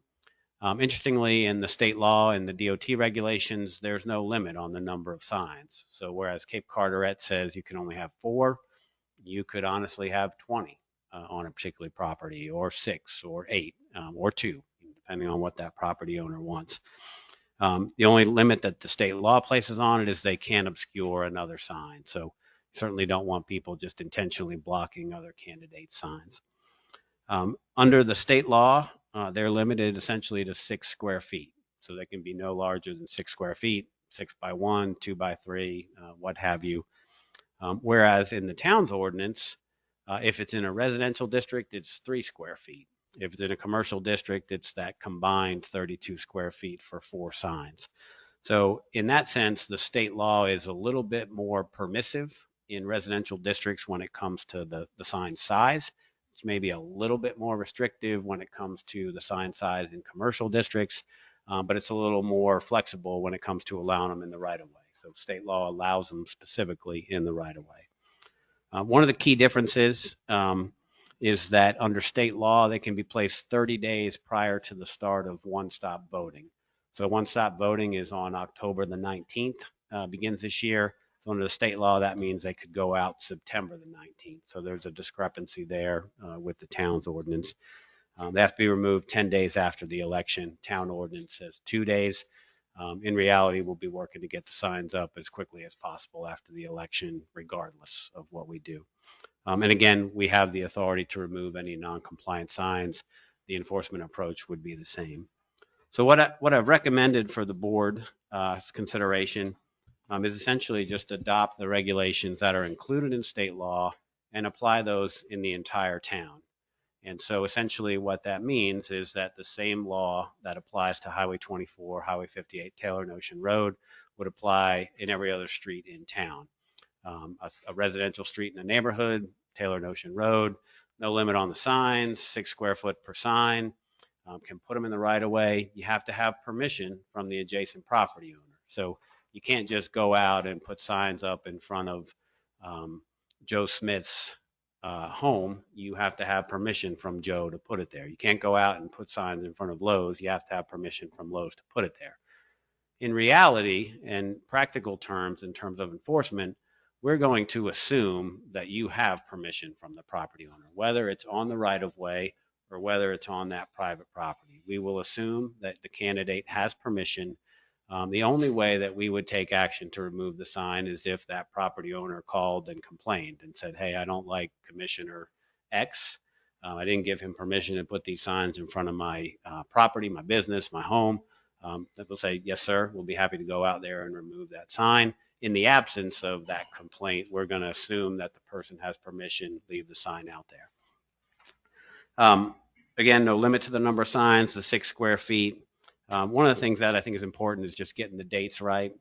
[SPEAKER 8] Interestingly, in the state law and the DOT regulations, there's no limit on the number of signs. So whereas Cape Carteret says you can only have 4, you could honestly have 20 on a particular property, or 6 or 8 or 2, depending on what that property owner wants. The only limit that the state law places on it is they can't obscure another sign. So certainly don't want people just intentionally blocking other candidates' signs. Under the state law, they're limited essentially to 6 square feet. So they can be no larger than 6 square feet, 6 by 1, 2 by 3, what have you. Whereas in the town's ordinance, if it's in a residential district, it's 3 square feet. If it's in a commercial district, it's that combined 32 square feet for 4 signs. So in that sense, the state law is a little bit more permissive in residential districts when it comes to the sign size. It's maybe a little bit more restrictive when it comes to the sign size in commercial districts, but it's a little more flexible when it comes to allowing them in the right-of-way. So state law allows them specifically in the right-of-way. One of the key differences is that under state law, they can be placed 30 days prior to the start of one-stop voting. So one-stop voting is on October the 19th, begins this year. So under the state law, that means they could go out September the 19th. So there's a discrepancy there with the town's ordinance. They have to be removed 10 days after the election. Town ordinance says 2 days. In reality, we'll be working to get the signs up as quickly as possible after the election, regardless of what we do. And again, we have the authority to remove any non-compliant signs. The enforcement approach would be the same. So what I've recommended for the board consideration is essentially just adopt the regulations that are included in state law and apply those in the entire town. And so essentially what that means is that the same law that applies to Highway 24, Highway 58, Taylor Notion Road would apply in every other street in town. A residential street in a neighborhood, Taylor Notion Road, no limit on the signs, 6 square foot per sign, can put them in the right of way. You have to have permission from the adjacent property owner. So you can't just go out and put signs up in front of Joe Smith's home. You have to have permission from Joe to put it there. You can't go out and put signs in front of Lowe's. You have to have permission from Lowe's to put it there. In reality, and practical terms, in terms of enforcement, we're going to assume that you have permission from the property owner, whether it's on the right of way or whether it's on that private property. We will assume that the candidate has permission The only way that we would take action to remove the sign is if that property owner called and complained and said, hey, I don't like Commissioner X. I didn't give him permission to put these signs in front of my property, my business, my home. That will say, yes, sir, we'll be happy to go out there and remove that sign. In the absence of that complaint, we're going to assume that the person has permission, leave the sign out there. Again, no limit to the number of signs, the 6 square feet. One of the things that I think is important is just getting the dates right.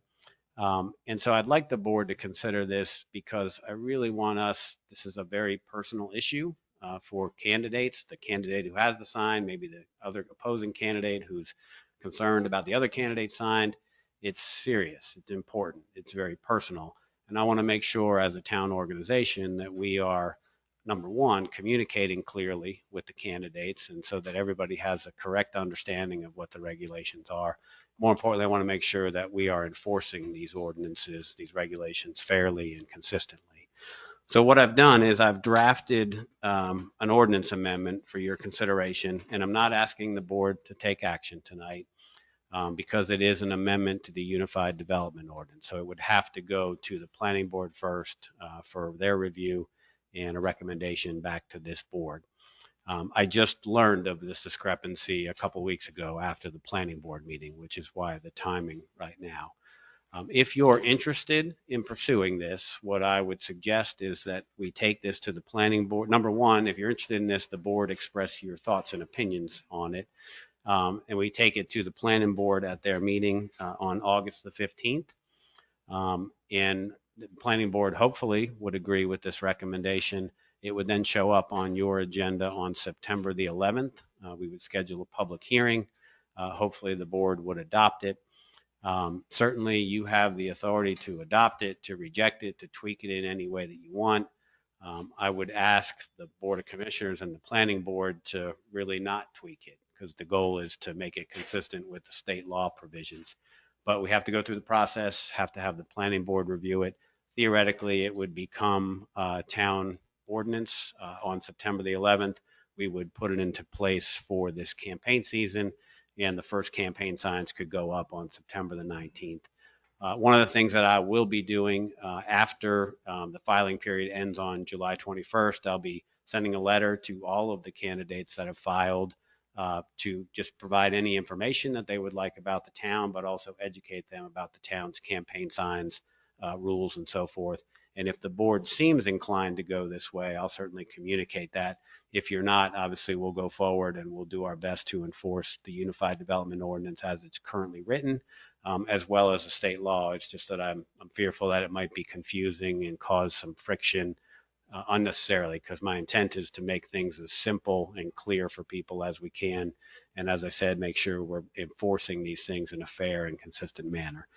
[SPEAKER 8] And so I'd like the board to consider this because I really want us, this is a very personal issue for candidates, the candidate who has the sign, maybe the other opposing candidate who's concerned about the other candidate signed. It's serious, it's important, it's very personal. And I want to make sure as a town organization that we are, number one, communicating clearly with the candidates and so that everybody has a correct understanding of what the regulations are. More importantly, I want to make sure that we are enforcing these ordinances, these regulations fairly and consistently. So what I've done is I've drafted an ordinance amendment for your consideration, and I'm not asking the board to take action tonight because it is an amendment to the Unified Development Ordinance. So it would have to go to the planning board first for their review and a recommendation back to this board. I just learned of this discrepancy a couple weeks ago after the planning board meeting, which is why the timing right now. If you're interested in pursuing this, what I would suggest is that we take this to the planning board. Number one, if you're interested in this, the board express your thoughts and opinions on it. And we take it to the planning board at their meeting on August the 15th. And the planning board hopefully would agree with this recommendation. It would then show up on your agenda on September the 11th. We would schedule a public hearing. Hopefully the board would adopt it. Certainly you have the authority to adopt it, to reject it, to tweak it in any way that you want. I would ask the Board of Commissioners and the Planning Board to really not tweak it because the goal is to make it consistent with the state law provisions. But we have to go through the process, have to have the Planning Board review it. Theoretically, it would become a town ordinance on September the 11th. We would put it into place for this campaign season, and the first campaign signs could go up on September the 19th. One of the things that I will be doing after the filing period ends on July 21st, I'll be sending a letter to all of the candidates that have filed to just provide any information that they would like about the town, but also educate them about the town's campaign signs, rules, and so forth. And if the board seems inclined to go this way, I'll certainly communicate that. If you're not, obviously we'll go forward and we'll do our best to enforce the Unified Development Ordinance as it's currently written, as well as the state law. It's just that I'm fearful that it might be confusing and cause some friction unnecessarily, because my intent is to make things as simple and clear for people as we can. And as I said, make sure we're enforcing these things in a fair and consistent manner.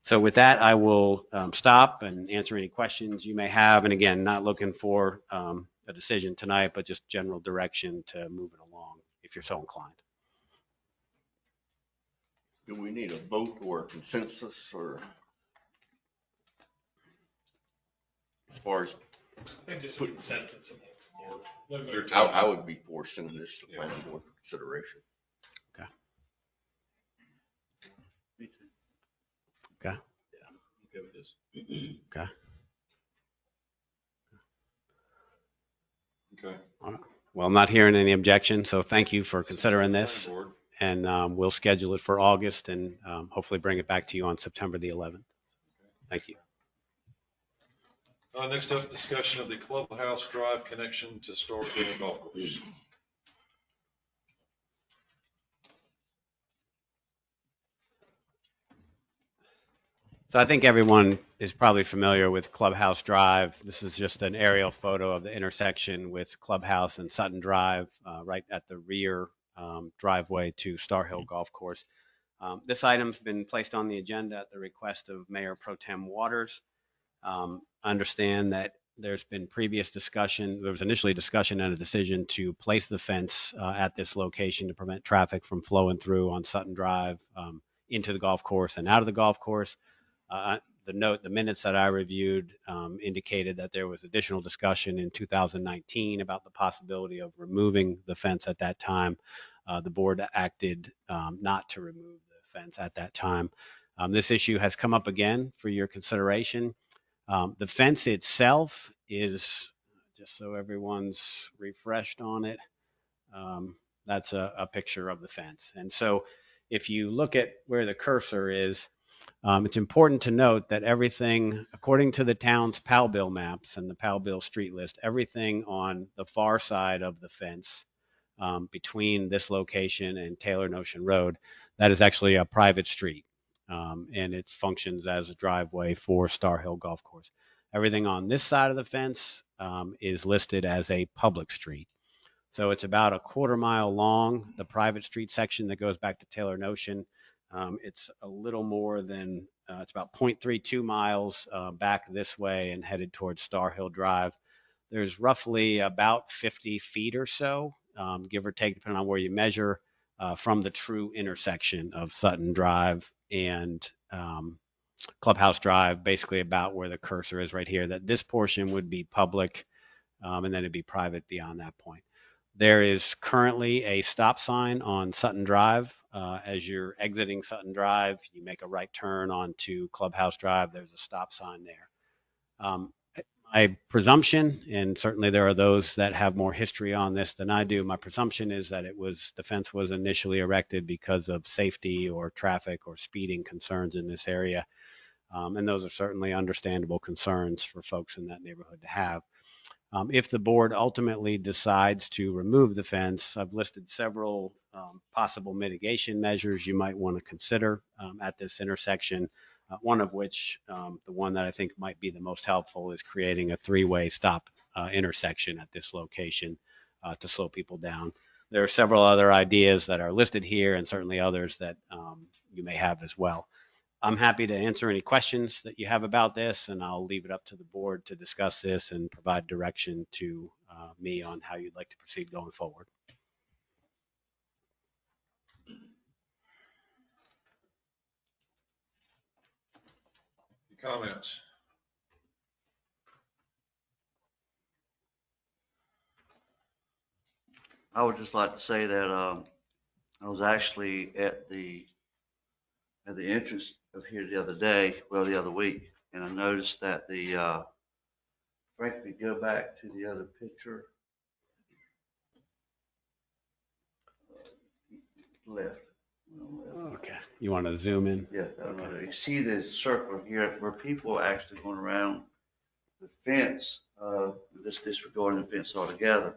[SPEAKER 8] So with that, I will stop and answer any questions you may have. And again, not looking for a decision tonight, but just general direction to move it along if you're so inclined.
[SPEAKER 3] Do we need a vote or a consensus, or as far as?
[SPEAKER 5] I think just a consensus amongst the board.
[SPEAKER 3] I would be for sending this to planning board for consideration.
[SPEAKER 8] Okay.
[SPEAKER 9] Me too.
[SPEAKER 8] Okay.
[SPEAKER 9] Yeah, I'm okay with this.
[SPEAKER 8] Okay.
[SPEAKER 2] Okay.
[SPEAKER 8] All right. Well, I'm not hearing any objection, so thank you for considering this. And we'll schedule it for August and hopefully bring it back to you on September the 11th. Thank you.
[SPEAKER 2] Next up, discussion of the Clubhouse Drive connection to Starkville Golf Course.
[SPEAKER 8] So I think everyone is probably familiar with Clubhouse Drive. This is just an aerial photo of the intersection with Clubhouse and Sutton Drive, right at the rear driveway to Star Hill Golf Course. This item's been placed on the agenda at the request of Mayor Pro Tem Waters. Understand that there's been previous discussion. There was initially discussion and a decision to place the fence at this location to prevent traffic from flowing through on Sutton Drive into the golf course and out of the golf course. The minutes that I reviewed indicated that there was additional discussion in 2019 about the possibility of removing the fence at that time. The board acted not to remove the fence at that time. This issue has come up again for your consideration. The fence itself is, just so everyone's refreshed on it, that's a picture of the fence. And so if you look at where the cursor is, it's important to note that everything, according to the town's PAL bill maps and the PAL bill street list, everything on the far side of the fence between this location and Taylor Notion Road, that is actually a private street. And it functions as a driveway for Star Hill Golf Course. Everything on this side of the fence is listed as a public street. So it's about a quarter-mile long, the private street section that goes back to Taylor Notion. It's a little more than, it's about 0.32 miles back this way and headed towards Star Hill Drive. There's roughly about 50 feet or so, give or take, depending on where you measure, from the true intersection of Sutton Drive and Clubhouse Drive, basically about where the cursor is right here, that this portion would be public, and then it'd be private beyond that point. There is currently a stop sign on Sutton Drive. As you're exiting Sutton Drive, you make a right turn onto Clubhouse Drive. There's a stop sign there. My presumption, and certainly there are those that have more history on this than I do, my presumption is that the fence was initially erected because of safety or traffic or speeding concerns in this area. And those are certainly understandable concerns for folks in that neighborhood to have. If the board ultimately decides to remove the fence, I've listed several possible mitigation measures you might want to consider at this intersection. One of which, the one that I think might be the most helpful, is creating a three-way stop intersection at this location to slow people down. There are several other ideas that are listed here, and certainly others that you may have as well. I'm happy to answer any questions that you have about this, and I'll leave it up to the board to discuss this and provide direction to me on how you'd like to proceed going forward.
[SPEAKER 2] Comments?
[SPEAKER 15] I would just like to say that I was actually at the entrance of here the other week, and I noticed that Frank, if we go back to the other picture, left.
[SPEAKER 8] Okay, you want to zoom in?
[SPEAKER 15] Yeah, okay. You see the circle here where people are actually going around the fence, disregarding the fence altogether.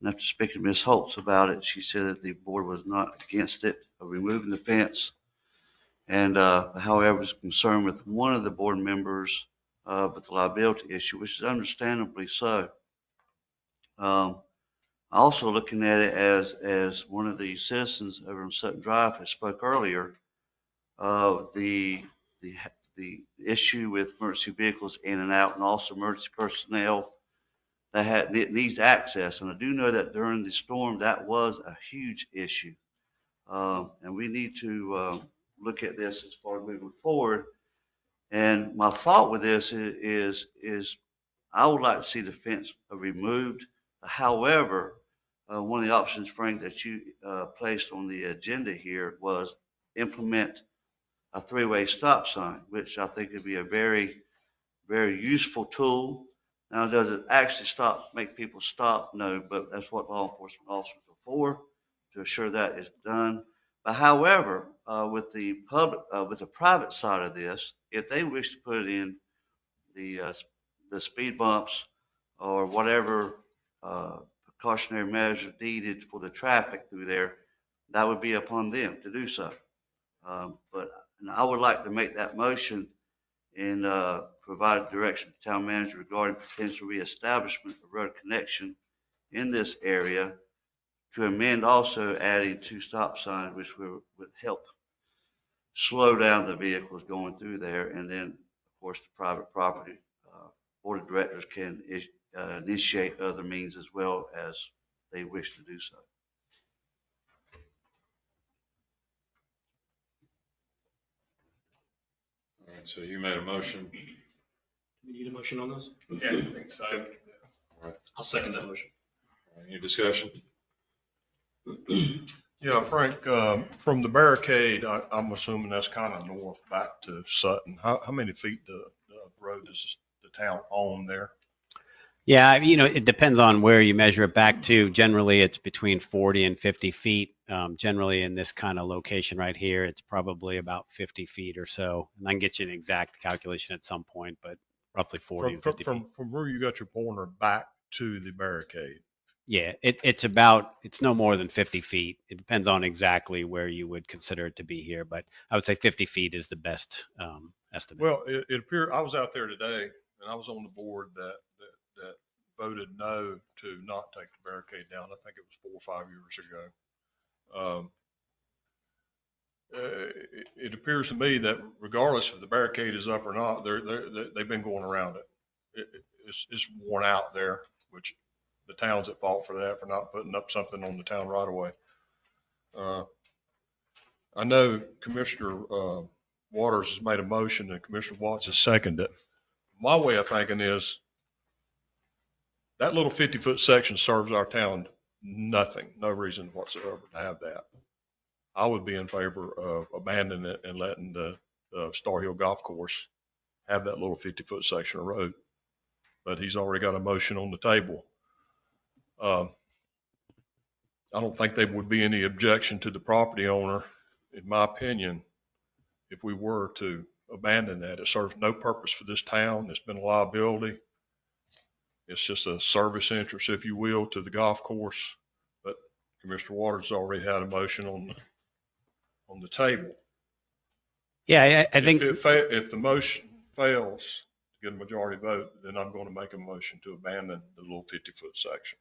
[SPEAKER 15] And after speaking to Ms. Holtz about it, she said that the board was not against it, of removing the fence. And however, was concerned with one of the board members with the liability issue, which is understandably so. Also looking at it as one of the citizens over on Sutton Drive that spoke earlier, the issue with emergency vehicles in and out, and also emergency personnel that needs access. And I do know that during the storm, that was a huge issue. And we need to look at this as far as moving forward. And my thought with this is I would like to see the fence removed. However, one of the options, Frank, that you placed on the agenda here was implement a three-way stop sign, which I think would be a very, very useful tool. Now, does it actually make people stop? No, but that's what law enforcement officers are for, to assure that is done. But however, with the private side of this, if they wish to put in the speed bumps or whatever precautionary measures needed for the traffic through there, that would be upon them to do so. But I would like to make that motion and provide direction to town manager regarding potential reestablishment of road connection in this area, to amend also adding 2 stop signs, which would help slow down the vehicles going through there. And then, of course, the private property board of directors can initiate other means as well as they wish to do so.
[SPEAKER 2] All right, so you made a motion.
[SPEAKER 9] Do you need a motion on this?
[SPEAKER 3] Yeah, I think so.
[SPEAKER 9] Okay.
[SPEAKER 2] All right.
[SPEAKER 9] I'll second that motion.
[SPEAKER 2] Any discussion?
[SPEAKER 16] Yeah, Frank, from the barricade, I'm assuming that's kind of north back to Sutton. How many feet the road does the town own there?
[SPEAKER 8] Yeah, it depends on where you measure it back to. Generally, it's between 40 and 50 feet. Generally, in this kind of location right here, it's probably about 50 feet or so. And I can get you an exact calculation at some point, but roughly 40 and 50 feet.
[SPEAKER 16] From where you got your pointer back to the barricade?
[SPEAKER 8] Yeah, it's no more than 50 feet. It depends on exactly where you would consider it to be here, but I would say 50 feet is the best estimate.
[SPEAKER 16] Well, it appeared, I was out there today and I was on the board that voted no to not take the barricade down. I think it was 4 or 5 years ago. It appears to me that regardless if the barricade is up or not, they've been going around it. It's worn out there, which the town's at fault for that, for not putting up something on the town right away. I know Commissioner Waters has made a motion and Commissioner Watts has seconded it. My way of thinking is that little 50-foot section serves our town nothing, no reason whatsoever to have that. I would be in favor of abandoning it and letting the Star Hill Golf Course have that little 50-foot section of road. But he's already got a motion on the table. I don't think there would be any objection to the property owner, in my opinion, if we were to abandon that. It serves no purpose for this town. It's been a liability. It's just a service interest, if you will, to the golf course. But Commissioner Waters already had a motion on the table.
[SPEAKER 8] Yeah, I think
[SPEAKER 16] if the motion fails to get a majority vote, then I'm going to make a motion to abandon the little 50-foot section.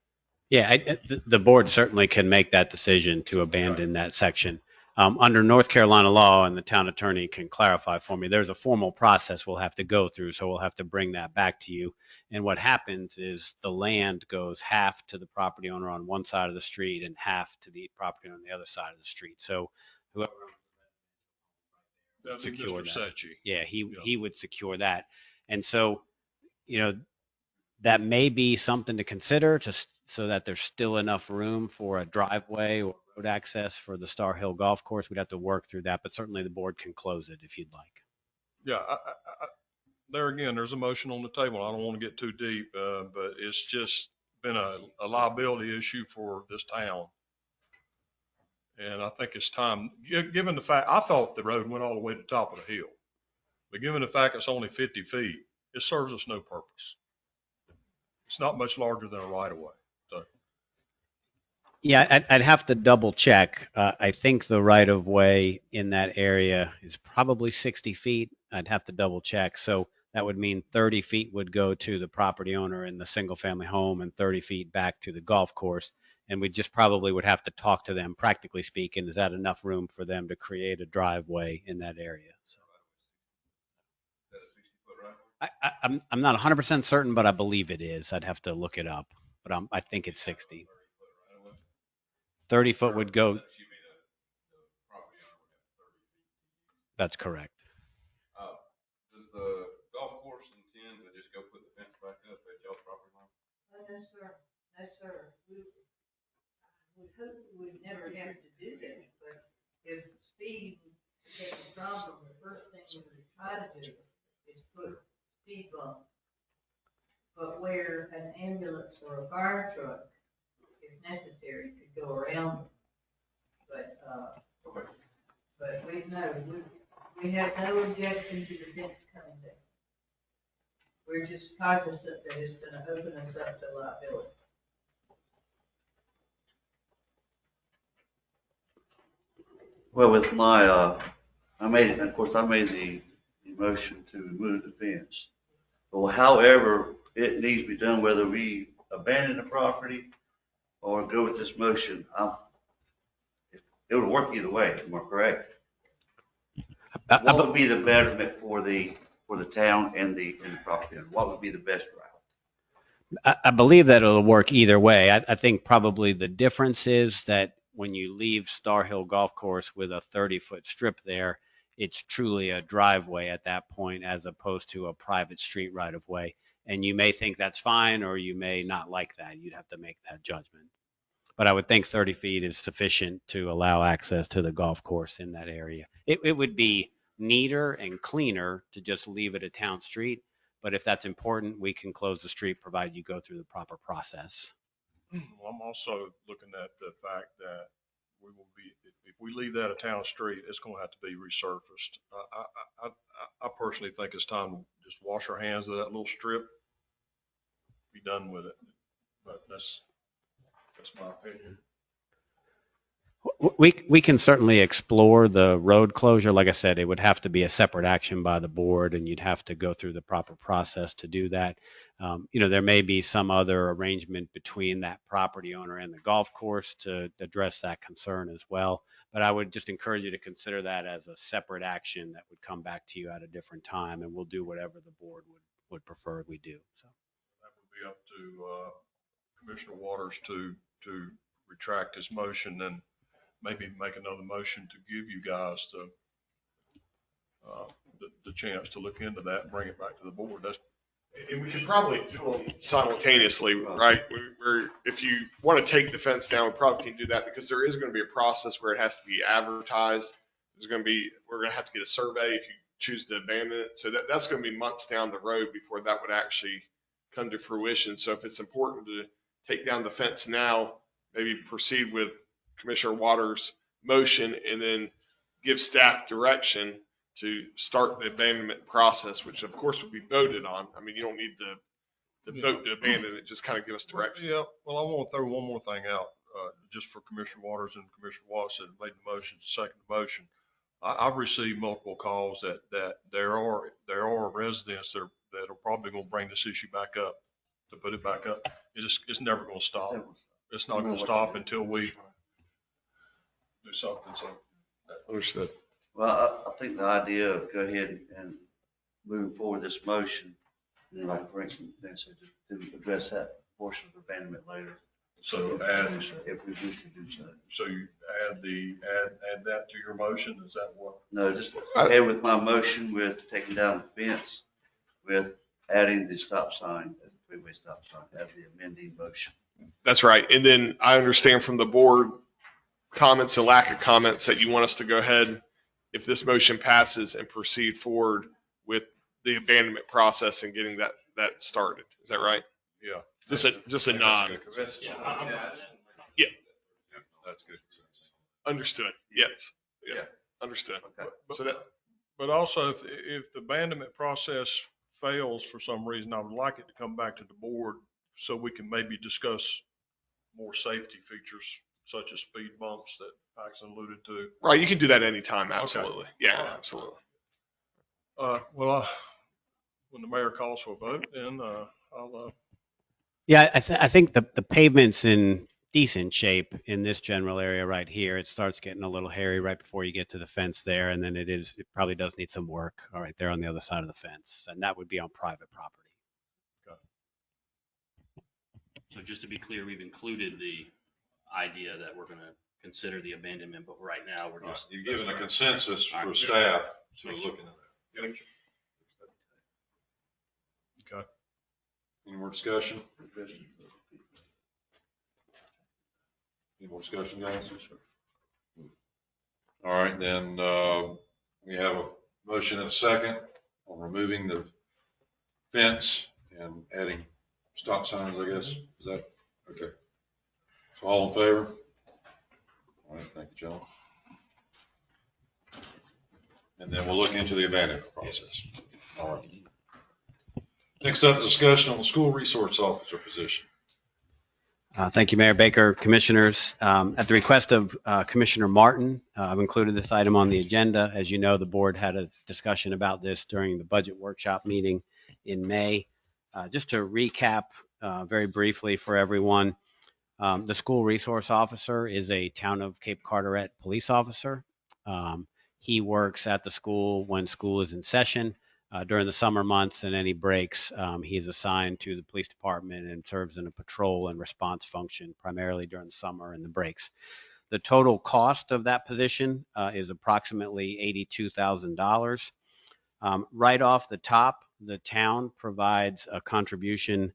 [SPEAKER 8] Yeah, the board certainly can make that decision to abandon that section. Under North Carolina law, and the town attorney can clarify for me, there's a formal process we'll have to go through, so we'll have to bring that back to you. And what happens is the land goes half to the property owner on one side of the street and half to the property owner on the other side of the street. So whoever
[SPEAKER 16] would secure that. Secchi.
[SPEAKER 8] Yeah, he would secure that. And so, that may be something to consider, so that there's still enough room for a driveway or road access for the Star Hill Golf Course. We'd have to work through that, but certainly the board can close it if you'd like.
[SPEAKER 16] Yeah, there again, there's a motion on the table. I don't want to get too deep, but it's just been a liability issue for this town. And I think it's time, given the fact, I thought the road went all the way to the top of the hill, but given the fact it's only 50 feet, it serves us no purpose. It's not much larger than a right of way. So.
[SPEAKER 8] Yeah, I'd have to double check. I think the right of way in that area is probably 60 feet. I'd have to double check. So that would mean 30 feet would go to the property owner in the single family home and 30 feet back to the golf course. And we just probably would have to talk to them, practically speaking, is that enough room for them to create a driveway in that area? So. I'm not 100% certain, but I believe it is. I'd have to look it up, but I think it's 60. 30 foot would go. That's correct.
[SPEAKER 2] Does the golf course intend to just go put the fence back up at y'all's property line?
[SPEAKER 1] No, sir. No, sir. We hope we would never have to do that, but if speed is a problem, the first thing we would try to do is put speed bumps. But where an ambulance or a fire truck, if necessary, could go around them. But we have no objection to the fence coming down. We're just cognizant that it's going to open us up to liability.
[SPEAKER 15] Well, with my, I made the motion to remove the fence. Well, however, it needs to be done, whether we abandon the property or go with this motion. It would work either way, am I correct? What would be the betterment for the town and the property owner? What would be the best route?
[SPEAKER 8] I believe that it'll work either way. I think probably the difference is that when you leave Star Hill Golf Course with a 30-foot strip there, it's truly a driveway at that point as opposed to a private street right of way. And you may think that's fine, or you may not like that. You'd have to make that judgment. But I would think 30 feet is sufficient to allow access to the golf course in that area. It would be neater and cleaner to just leave it a town street. But if that's important, we can close the street provided you go through the proper process.
[SPEAKER 16] Well, I'm also looking at the fact that we will be, if we leave that a town street, it's gonna have to be resurfaced. I personally think it's time to just wash our hands of that little strip, be done with it. But that's my opinion.
[SPEAKER 8] We can certainly explore the road closure. Like I said, it would have to be a separate action by the board, and you'd have to go through the proper process to do that. There may be some other arrangement between that property owner and the golf course to address that concern as well. But I would just encourage you to consider that as a separate action that would come back to you at a different time, and we'll do whatever the board would prefer we do. So
[SPEAKER 16] That would be up to Commissioner Waters to retract his motion and maybe make another motion to give you guys the chance to look into that and bring it back to the board.
[SPEAKER 17] And we could probably do them simultaneously, right? If you want to take the fence down, we probably can do that because there is going to be a process where it has to be advertised. We're going to have to get a survey if you choose to abandon it. So that's going to be months down the road before that would actually come to fruition. So if it's important to take down the fence now, maybe proceed with Commissioner Waters' motion and then give staff direction to start the abandonment process, which of course would be voted on. I mean, you don't need to vote to abandon it, just kind of give us direction.
[SPEAKER 16] Yeah, well, I want to throw one more thing out, just for Commissioner Waters and Commissioner Watts that made the motion to second the motion. I've received multiple calls that there are residents that are probably going to bring this issue back up, to put it back up. It's never going to stop. It's not going to stop until we do something. So
[SPEAKER 17] Understood.
[SPEAKER 15] Well, I think the idea of go ahead and moving forward this motion, and then like Frank said, just to address that portion of abandonment later.
[SPEAKER 16] So
[SPEAKER 15] if we wish to do so.
[SPEAKER 16] So you add that to your motion, is that what?
[SPEAKER 15] No, just ahead with my motion with taking down the fence, with adding the stop sign, the three-way stop sign, as the amending motion.
[SPEAKER 17] That's right. And then I understand from the board comments and lack of comments that you want us to go ahead, if this motion passes, and proceed forward with the abandonment process and getting that started. Is that right?
[SPEAKER 16] Yeah.
[SPEAKER 17] Just a nod. Yeah.
[SPEAKER 2] That's good.
[SPEAKER 17] Understood. Yes. Yeah. Understood.
[SPEAKER 15] Okay.
[SPEAKER 16] But also, if the abandonment process fails for some reason, I would like it to come back to the board so we can maybe discuss more safety features, such as speed bumps that Paxton alluded to.
[SPEAKER 17] Right. You can do that anytime. Absolutely.
[SPEAKER 16] Okay.
[SPEAKER 17] Yeah, absolutely.
[SPEAKER 16] Well, when the mayor calls for a vote, then I'll.
[SPEAKER 8] Yeah, I think the pavement's in decent shape in this general area right here. It starts getting a little hairy right before you get to the fence there, and then it probably does need some work. All right, there on the other side of the fence, and that would be on private property.
[SPEAKER 9] So just to be clear, we've included the idea that we're going to consider the abandonment, but right now we're just.
[SPEAKER 2] You've given a consensus for staff to looking at that.
[SPEAKER 16] Okay.
[SPEAKER 2] Any more discussion? Any more discussion, guys? All right, then we have a motion and a second on removing the fence and adding stop signs, I guess. Is that okay? So all in favor? All right, thank you, John. And then we'll look into the abandonment process. All right. Next up, discussion on the school resource officer position.
[SPEAKER 8] Thank you, Mayor Baker, commissioners. At the request of Commissioner Martin, I've included this item on the agenda. As you know, the board had a discussion about this during the budget workshop meeting in May. Just to recap very briefly for everyone, the school resource officer is a town of Cape Carteret police officer. He works at the school when school is in session. During the summer months and any breaks, he is assigned to the police department and serves in a patrol and response function, primarily during the summer and the breaks. The total cost of that position is approximately $82,000. Right off the top, the town provides a contribution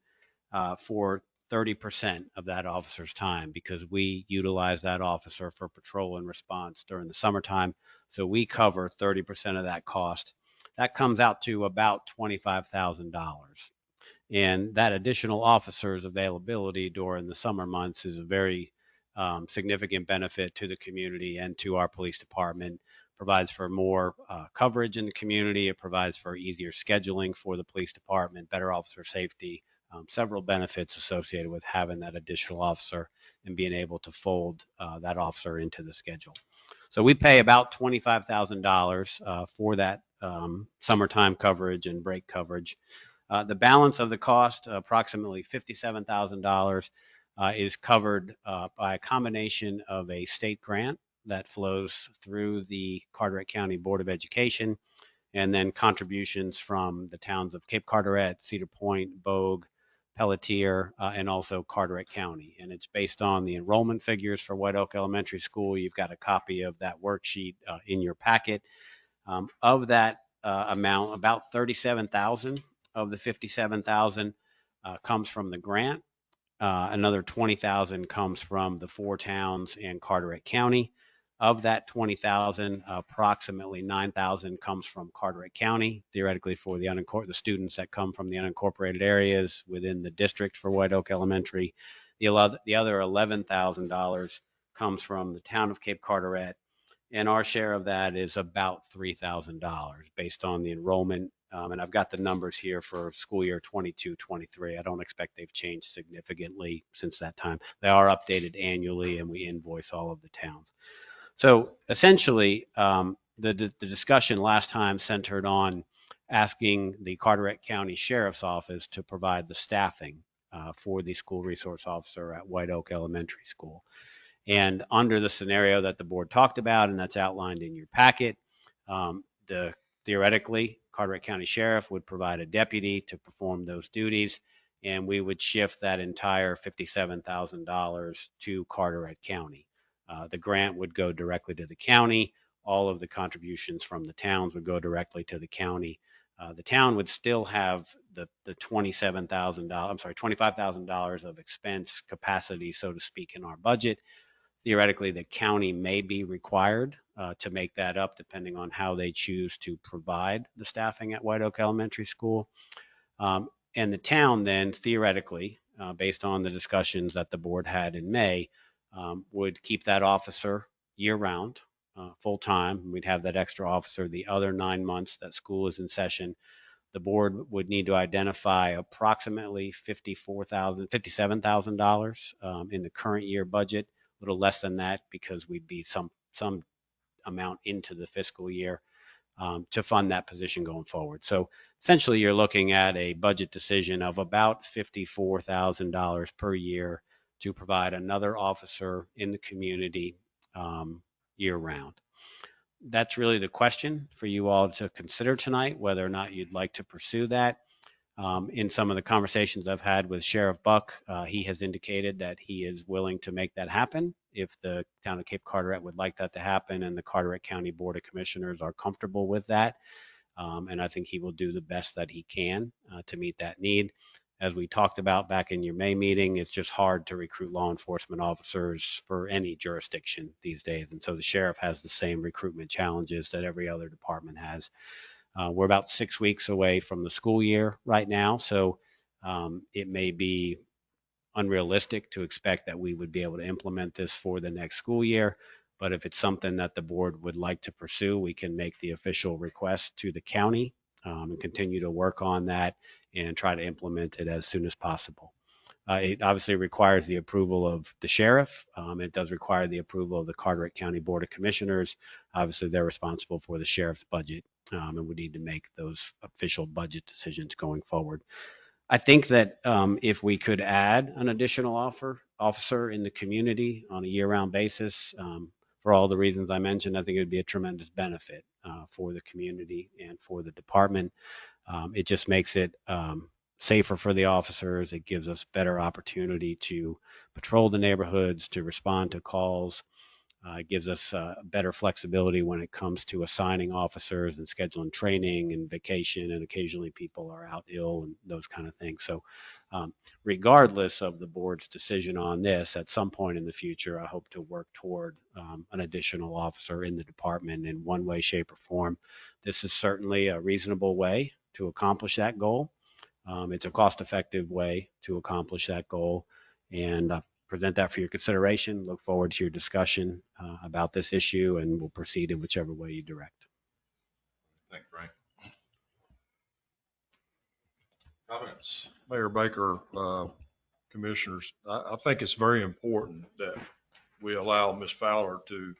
[SPEAKER 8] for 30% of that officer's time because we utilize that officer for patrol and response during the summertime. So we cover 30% of that cost. That comes out to about $25,000. And that additional officer's availability during the summer months is a very significant benefit to the community and to our police department. Provides for more coverage in the community. It provides for easier scheduling for the police department, better officer safety, several benefits associated with having that additional officer and being able to fold that officer into the schedule. So we pay about $25,000 for that summertime coverage and break coverage. The balance of the cost, approximately $57,000, is covered by a combination of a state grant that flows through the Carteret County Board of Education, and then contributions from the towns of Cape Carteret, Cedar Point, BoC, Pelletier, and also Carteret County. And it's based on the enrollment figures for White Oak Elementary School. You've got a copy of that worksheet in your packet. Of that amount, about $37,000 of the $57,000 comes from the grant. Another $20,000 comes from the 4 towns and Carteret County. Of that $20,000, approximately $9,000 comes from Carteret County, theoretically for the students that come from the unincorporated areas within the district for White Oak Elementary. The other $11,000 comes from the town of Cape Carteret, and our share of that is about $3,000 based on the enrollment. And I've got the numbers here for school year 22-23. I don't expect they've changed significantly since that time. They are updated annually, and we invoice all of the towns. So essentially, the discussion last time centered on asking the Carteret County Sheriff's Office to provide the staffing for the school resource officer at White Oak Elementary School. And under the scenario that the board talked about, and that's outlined in your packet, theoretically, Carteret County Sheriff would provide a deputy to perform those duties, and we would shift that entire $57,000 to Carteret County. The grant would go directly to the county. All of the contributions from the towns would go directly to the county. The town would still have the $25,000 of expense capacity, so to speak, in our budget. Theoretically, the county may be required to make that up depending on how they choose to provide the staffing at White Oak Elementary School. And the town then, theoretically, based on the discussions that the board had in May, would keep that officer year-round, full-time. We'd have that extra officer the other 9 months that school is in session. The board would need to identify approximately $57,000 in the current year budget. A little less than that because we'd be some amount into the fiscal year to fund that position going forward. So essentially you're looking at a budget decision of about $54,000 per year to provide another officer in the community year round. That's really the question for you all to consider tonight, whether or not you'd like to pursue that. In some of the conversations I've had with Sheriff Buck, he has indicated that he is willing to make that happen if the town of Cape Carteret would like that to happen and the Carteret County Board of Commissioners are comfortable with that. And I think he will do the best that he can to meet that need. As we talked about back in your May meeting, it's just hard to recruit law enforcement officers for any jurisdiction these days. And so the sheriff has the same recruitment challenges that every other department has. We're about 6 weeks away from the school year right now, so it may be unrealistic to expect that we would be able to implement this for the next school year. But if it's something that the board would like to pursue, we can make the official request to the county and continue to work on that and try to implement it as soon as possible. It obviously requires the approval of the sheriff. It does require the approval of the Carteret County Board of Commissioners. Obviously, they're responsible for the sheriff's budget, and we need to make those official budget decisions going forward. I think that if we could add an additional officer in the community on a year-round basis, for all the reasons I mentioned, I think it would be a tremendous benefit for the community and for the department. It just makes it safer for the officers. It gives us better opportunity to patrol the neighborhoods, to respond to calls, It gives us better flexibility when it comes to assigning officers and scheduling training and vacation, and occasionally people are out ill and those kind of things. So regardless of the board's decision on this, at some point in the future, I hope to work toward an additional officer in the department in one way, shape, or form. This is certainly a reasonable way to accomplish that goal. It's a cost-effective way to accomplish that goal, and present that for your consideration. Look forward to your discussion about this issue, and we'll proceed in whichever way you direct.
[SPEAKER 2] Thank you, Frank. Comments?
[SPEAKER 16] Mayor Baker, commissioners, I think it's very important that we allow Ms. Fowler to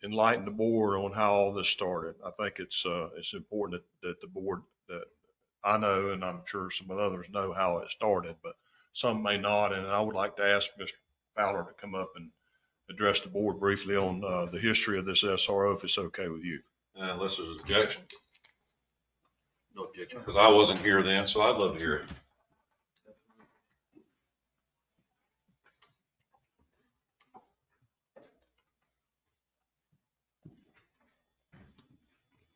[SPEAKER 16] enlighten the board on how all this started. I think it's important that the board, that I know, and I'm sure some of the others know how it started, but some may not. And I would like to ask Mr. Fowler to come up and address the board briefly on the history of this SRO, if it's okay with you.
[SPEAKER 2] Unless there's objection. No objection. Because I wasn't here then, so I'd love to hear it.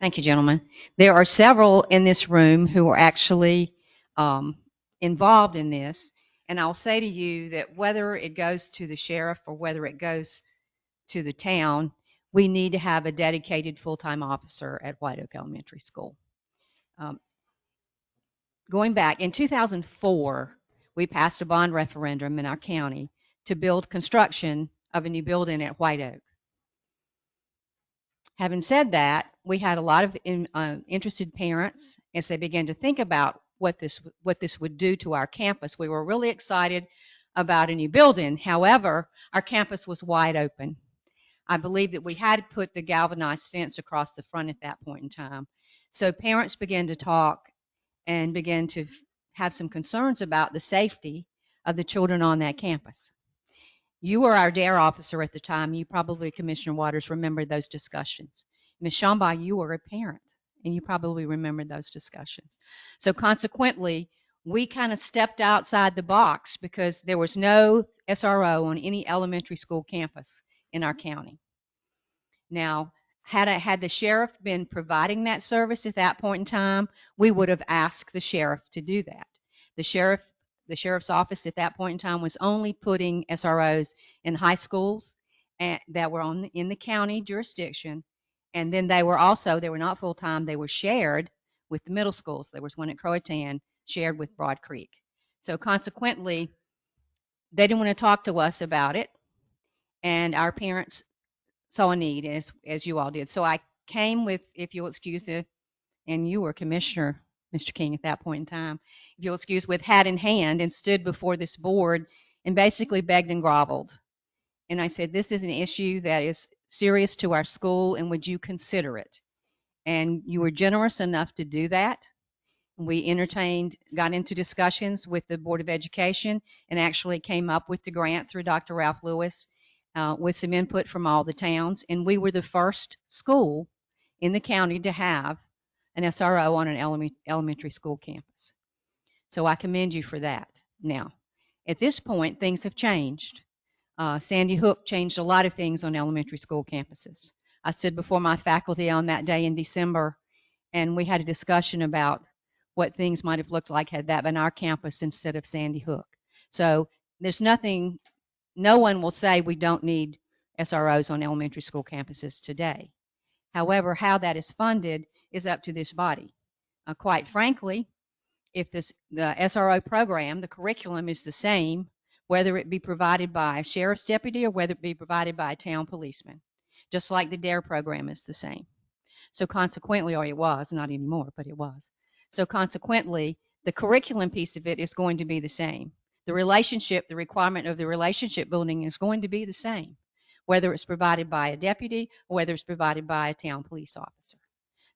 [SPEAKER 7] Thank you, gentlemen. There are several in this room who are actually involved in this, and I'll say to you that whether it goes to the sheriff or whether it goes to the town, we need to have a dedicated full-time officer at White Oak Elementary School. Going back, in 2004, we passed a bond referendum in our county to build construction of a new building at White Oak. Having said that, we had a lot of interested parents as they began to think about what this would do to our campus. We were really excited about a new building. However, our campus was wide open. I believe that we had put the galvanized fence across the front at that point in time. So parents began to talk and began to have some concerns about the safety of the children on that campus. You were our DARE officer at the time. You probably, Commissioner Waters, remember those discussions. Ms. Shambaugh, you were a parent, and you probably remember those discussions. So consequently, we kind of stepped outside the box because there was no SRO on any elementary school campus in our county. Now, had the sheriff been providing that service at that point in time, we would have asked the sheriff to do that. The sheriff's office at that point in time was only putting SROs in high schools that were in the county jurisdiction, and then they were not full-time, they were shared with the middle schools. There was one at Croatan shared with Broad Creek. So consequently, they didn't want to talk to us about it, and our parents saw a need, as you all did. So I came with, if you'll excuse it, and you were Commissioner, Mr. King, at that point in time, if you'll excuse, with hat in hand, and stood before this board and basically begged and groveled. And I said, this is an issue that is serious to our school, and would you consider it? And you were generous enough to do that. We got into discussions with the Board of Education, and actually came up with the grant through Dr. Ralph Lewis with some input from all the towns. And we were the first school in the county to have an SRO on an elementary school campus. So I commend you for that. Now, at this point, things have changed. Sandy Hook changed a lot of things on elementary school campuses. I stood before my faculty on that day in December, and we had a discussion about what things might have looked like had that been our campus instead of Sandy Hook. So there's nothing, no one will say we don't need SROs on elementary school campuses today. However, how that is funded is up to this body. Quite frankly, if the SRO program, the curriculum is the same, whether it be provided by a sheriff's deputy or whether it be provided by a town policeman, just like the DARE program is the same. So consequently, or it was, not anymore, but it was. So consequently, the curriculum piece of it is going to be the same. The relationship, the requirement of the relationship building is going to be the same, whether it's provided by a deputy or whether it's provided by a town police officer.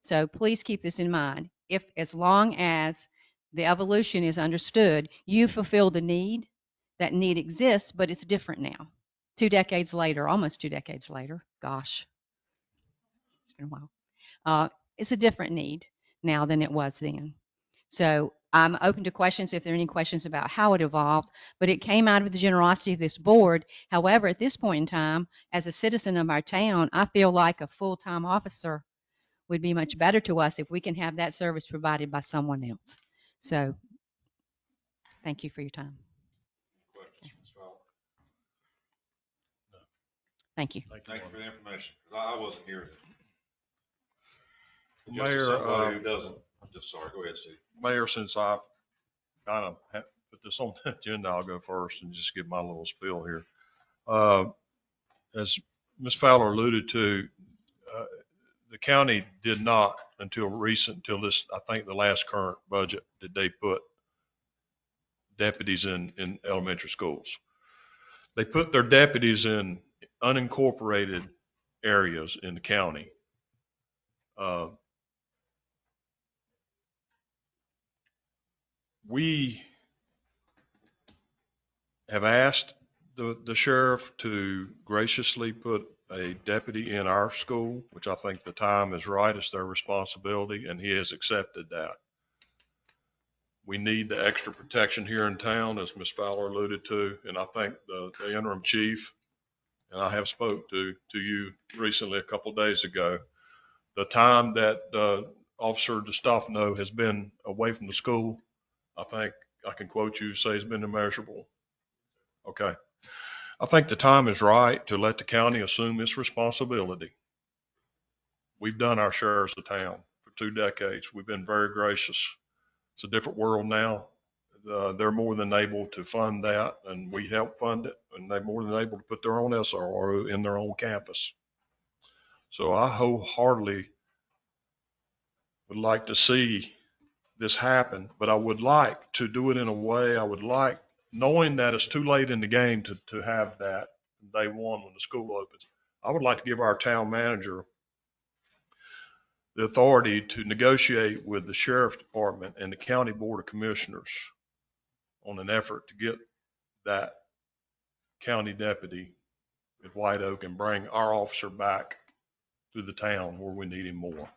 [SPEAKER 7] So please keep this in mind. As long as the evolution is understood, you fulfill the need. That need exists, but it's different now. 2 decades later, almost 2 decades later, gosh, it's been a while. It's a different need now than it was then. So I'm open to questions if there are any questions about how it evolved, but it came out of the generosity of this board. However, at this point in time, as a citizen of our town, I feel like a full-time officer would be much better to us if we can have that service provided by someone else. So, thank you for your time.
[SPEAKER 2] Questions, Ms. Fowler?
[SPEAKER 7] Thank you.
[SPEAKER 2] Thank you for the information, because I wasn't here. Just
[SPEAKER 16] Mayor,
[SPEAKER 2] as somebody who doesn't, I'm just sorry, go ahead, Steve.
[SPEAKER 16] Mayor, since I kind of put this on the agenda, I'll go first and just give my little spiel here. As Ms. Fowler alluded to, the county did not until this, I think the last current budget, did they put deputies in elementary schools. They put their deputies in unincorporated areas in the county. We have asked the sheriff to graciously put a deputy in our school, which I think the time is right. It's their responsibility, and he has accepted that. We need the extra protection here in town, as Ms. Fowler alluded to, and I think the interim chief, and I have spoke to you recently a couple of days ago, the time that Officer DeStefano has been away from the school, I think I can quote you, say it's been immeasurable. Okay. I think the time is right to let the county assume its responsibility. We've done our share as a town for 2 decades. We've been very gracious. It's a different world now. They're more than able to fund that, and we help fund it, and they're more than able to put their own SRO in their own campus. So I wholeheartedly would like to see this happen, but I would like to do it in a way, knowing that it's too late in the game to have that day one when the school opens. I would like to give our town manager the authority to negotiate with the sheriff's department and the county board of commissioners on an effort to get that county deputy at White Oak and bring our officer back to the town where we need him more.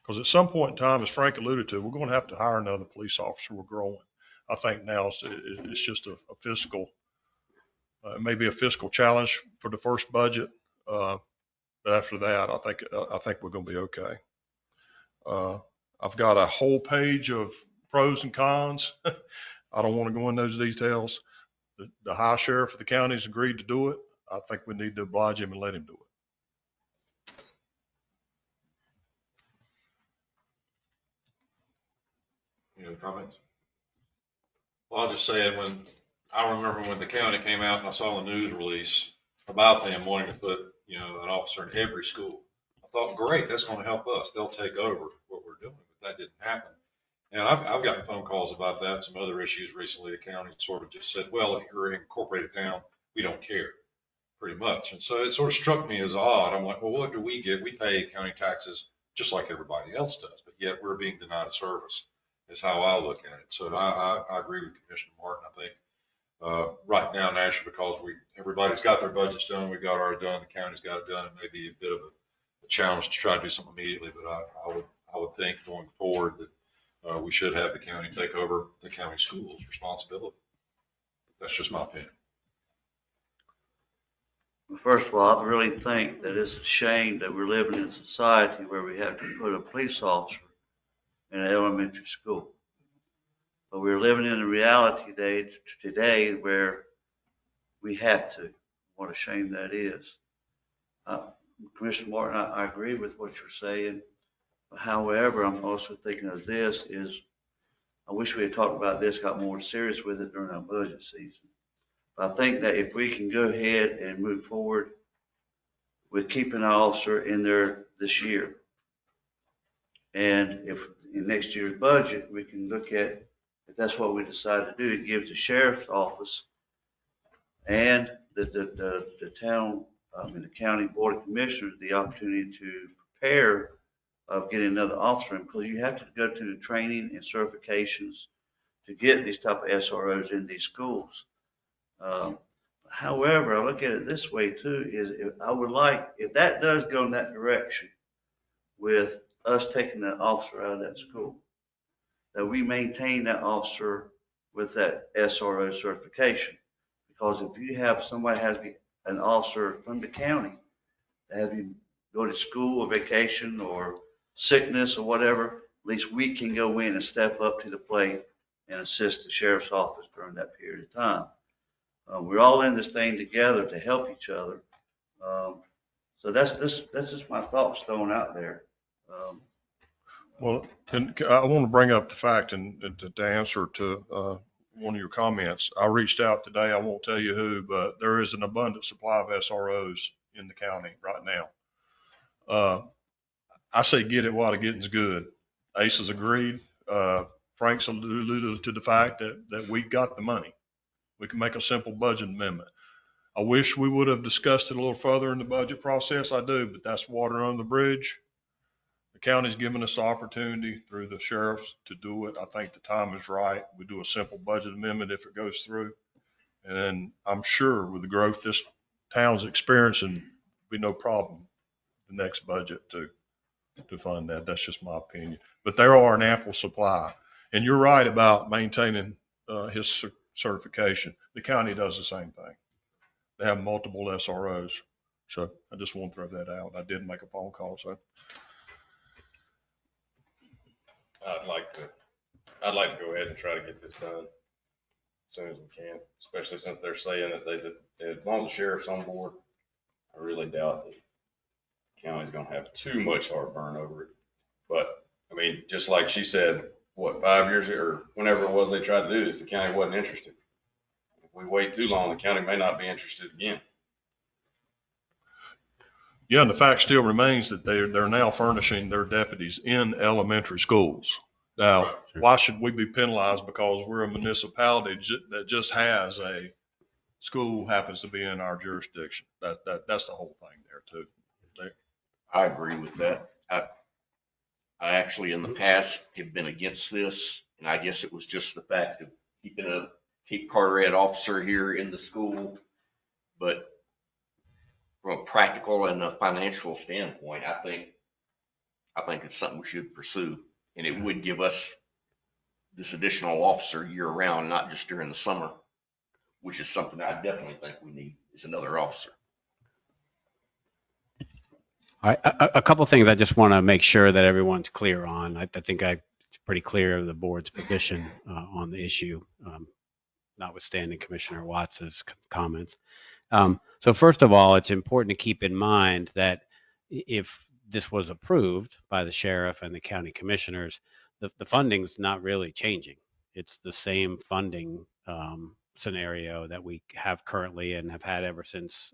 [SPEAKER 16] Because at some point in time, as Frank alluded to, we're going to have to hire another police officer. We're growing. I think now it's just a fiscal, maybe a fiscal challenge for the first budget. But after that, I think we're going to be okay. I've got a whole page of pros and cons. I don't want to go in those details. The high sheriff of the county has agreed to do it. I think we need to oblige him and let him do it.
[SPEAKER 2] Any other comments? Well, I'll just say it, I remember when the county came out and I saw the news release about them wanting to put, an officer in every school. I thought, great, that's going to help us. They'll take over what we're doing, but that didn't happen. And I've gotten phone calls about that, some other issues recently. The county sort of just said, well, if you're in incorporated town, we don't care, pretty much. And so it sort of struck me as odd. I'm like, well, what do we get? We pay county taxes just like everybody else does, but yet we're being denied a service, is how I look at it. So I agree with Commissioner Martin. I think right now, naturally, because everybody's got their budgets done, we've got ours done, the county's got it done. It may be a bit of a challenge to try to do something immediately, but I would think going forward that we should have the county take over the county schools' responsibility. That's just my opinion.
[SPEAKER 15] First of all, I really think that it's a shame that we're living in a society where we have to put a police officer in an elementary school. But we're living in a reality today where we have to. What a shame that is. Commissioner Martin, I agree with what you're saying. However, I'm also thinking of this is, I wish we had talked about this, got more serious with it during our budget season. But I think that if we can go ahead and move forward with keeping our officer in there this year, and if in next year's budget, we can look at, if that's what we decide to do, it gives the sheriff's office and the town, the county board of commissioners the opportunity to prepare of getting another officer in, because you have to go to the training and certifications to get these type of SROs in these schools. However, I look at it this way too, is I would like, if that does go in that direction with us taking the officer out of that school, that we maintain that officer with that SRO certification. Because if you have somebody has an officer from the county that have you go to school or vacation or sickness or whatever, at least we can go in and step up to the plate and assist the sheriff's office during that period of time. We're all in this thing together to help each other. So that's just my thoughts thrown out there.
[SPEAKER 16] Well, and I want to bring up the fact and to answer to one of your comments. I reached out today. I won't tell you who, but there is an abundant supply of SROs in the county right now. I say get it while the getting's good. Ace has agreed. Frank's alluded to the fact that we got the money. We can make a simple budget amendment. I wish we would have discussed it a little further in the budget process. I do, but that's water under the bridge. The county's given us the opportunity through the sheriffs to do it. I think the time is right. We do a simple budget amendment if it goes through. And I'm sure with the growth this town's experiencing, there'll be no problem the next budget to fund that. That's just my opinion. But there are an ample supply. And you're right about maintaining his certification. The county does the same thing. They have multiple SROs. So I just want to throw that out. I did make a phone call, so.
[SPEAKER 18] I'd like to go ahead and try to get this done as soon as we can, especially since they're saying that as long as the sheriff's on board, I really doubt that the county's gonna have too much heartburn over it. But I mean, just like she said, what, 5 years or whenever it was they tried to do this, the county wasn't interested. If we wait too long, the county may not be interested again.
[SPEAKER 16] Yeah, and the fact still remains that they're now furnishing their deputies in elementary schools. Now, why should we be penalized because we're a municipality that just has a school happens to be in our jurisdiction? That's the whole thing there too.
[SPEAKER 19] I agree with that. I actually in the past have been against this, and I guess it was just the fact of keeping a Cape Carteret officer here in the school. But from a practical and a financial standpoint, I think it's something we should pursue, and it would give us this additional officer year round, not just during the summer, which is something I definitely think we need is another officer.
[SPEAKER 8] All right, a couple of things I just want to make sure that everyone's clear on. I think it's pretty clear of the board's position on the issue, notwithstanding Commissioner Watts's comments. So first of all, it's important to keep in mind that if this was approved by the sheriff and the county commissioners, the funding's not really changing. It's the same funding scenario that we have currently and have had ever since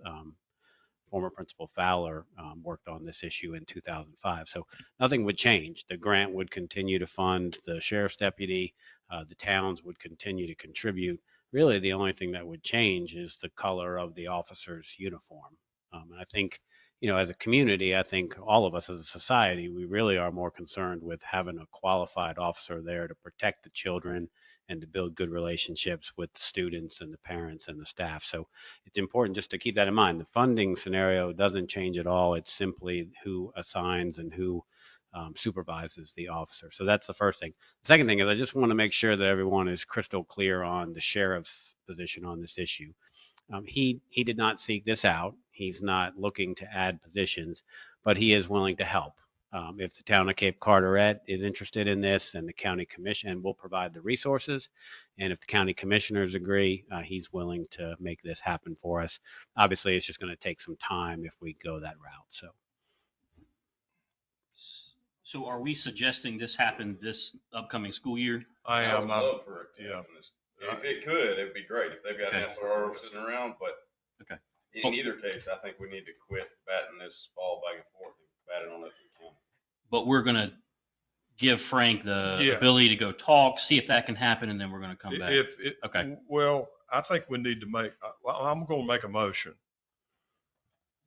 [SPEAKER 8] former Principal Fowler worked on this issue in 2005. So nothing would change. The grant would continue to fund the sheriff's deputy. The towns would continue to contribute. Really, the only thing that would change is the color of the officer's uniform. And I think, as a community, I think all of us as a society, we really are more concerned with having a qualified officer there to protect the children and to build good relationships with the students and the parents and the staff. So it's important just to keep that in mind. The funding scenario doesn't change at all. It's simply who assigns and who supervises the officer. So that's the first thing. The second thing is I just want to make sure that everyone is crystal clear on the sheriff's position on this issue. He did not seek this out. He's not looking to add positions, but he is willing to help. If the town of Cape Carteret is interested in this and the county commission will provide the resources, and if the county commissioners agree, he's willing to make this happen for us. Obviously, it's just going to take some time if we go that route.
[SPEAKER 9] So are we suggesting this happen this upcoming school year?
[SPEAKER 16] I am.
[SPEAKER 18] would love for it to happen. If it could, it'd be great if they've got an SRO sitting around, but
[SPEAKER 9] okay.
[SPEAKER 18] In either case, I think we need to quit batting this ball back and forth and bat it on up to the county.
[SPEAKER 9] But we're going to give Frank the ability to go talk, see if that can happen, and then we're going to come back. Okay.
[SPEAKER 16] Well, I think we need to I'm going to make a motion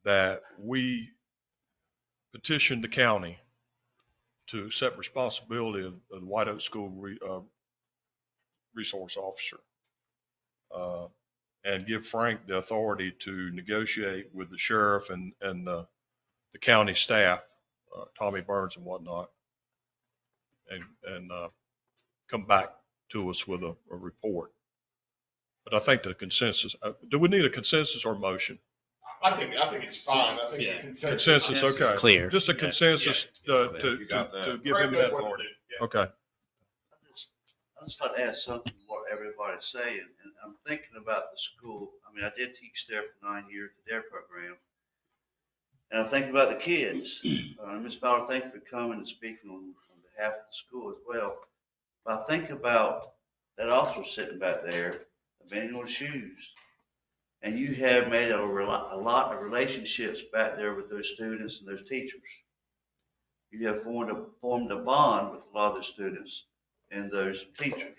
[SPEAKER 16] that we petition the county to accept responsibility of the White Oak School resource officer and give Frank the authority to negotiate with the sheriff and the county staff, Tommy Burns and whatnot, and come back to us with a report. But I think the consensus, do we need a consensus or motion?
[SPEAKER 17] I think it's fine. I think
[SPEAKER 9] Yeah.
[SPEAKER 17] the consensus.
[SPEAKER 16] Consensus, okay.
[SPEAKER 8] Clear.
[SPEAKER 16] Just a consensus to
[SPEAKER 2] You got that.
[SPEAKER 16] give him that authority. Okay.
[SPEAKER 15] I just like to add something to what everybody's saying, and I'm thinking about the school. I mean, I did teach there for 9 years, the DARE program. And I think about the kids. Ms. Fowler, thank you for coming and speaking on behalf of the school as well. But I think about that officer sitting back there, abandoning his shoes. And you have made a lot of relationships back there with those students and those teachers. You have formed a bond with a lot of those students and those teachers.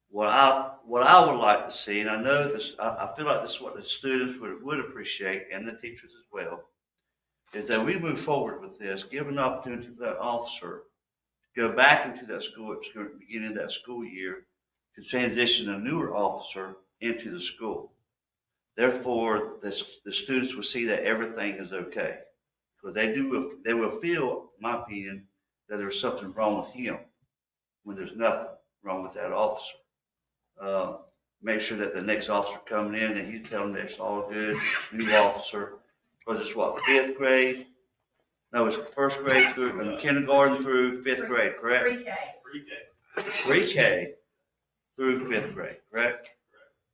[SPEAKER 15] What I would like to see, and I know this, I feel like this is what the students would appreciate, and the teachers as well, is that we move forward with this, give an opportunity for that officer to go back into that school at the beginning of that school year to transition a newer officer into the school. Therefore, the students will see that everything is okay. Because they will feel, in my opinion, that there's something wrong with him when there's nothing wrong with that officer. Make sure that the next officer coming in and you tell them that it's all good, new officer. Because it's what, fifth grade? No, it's first grade through, kindergarten through fifth grade, correct? Pre-K through fifth grade, correct?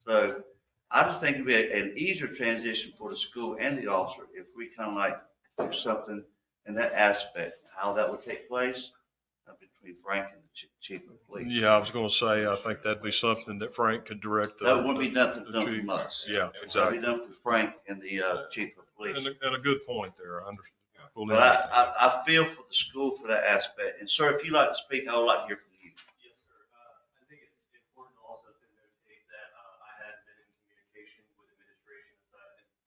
[SPEAKER 15] So I just think it'd be an easier transition for the school and the officer if we kind of like do something in that aspect, how that would take place between Frank and the chief of police.
[SPEAKER 16] Yeah, I was going to say, I think that'd be something that Frank could direct.
[SPEAKER 15] That wouldn't be nothing done from us.
[SPEAKER 16] Yeah,
[SPEAKER 15] That'd
[SPEAKER 16] exactly.
[SPEAKER 15] be done through Frank and the chief of police.
[SPEAKER 16] And a good point there. I understand.
[SPEAKER 15] But I feel for the school for that aspect. And sir, if you'd like to speak, I would like to hear from you.
[SPEAKER 9] Yes, sir. I think it's important also to notate that I had been in communication with administration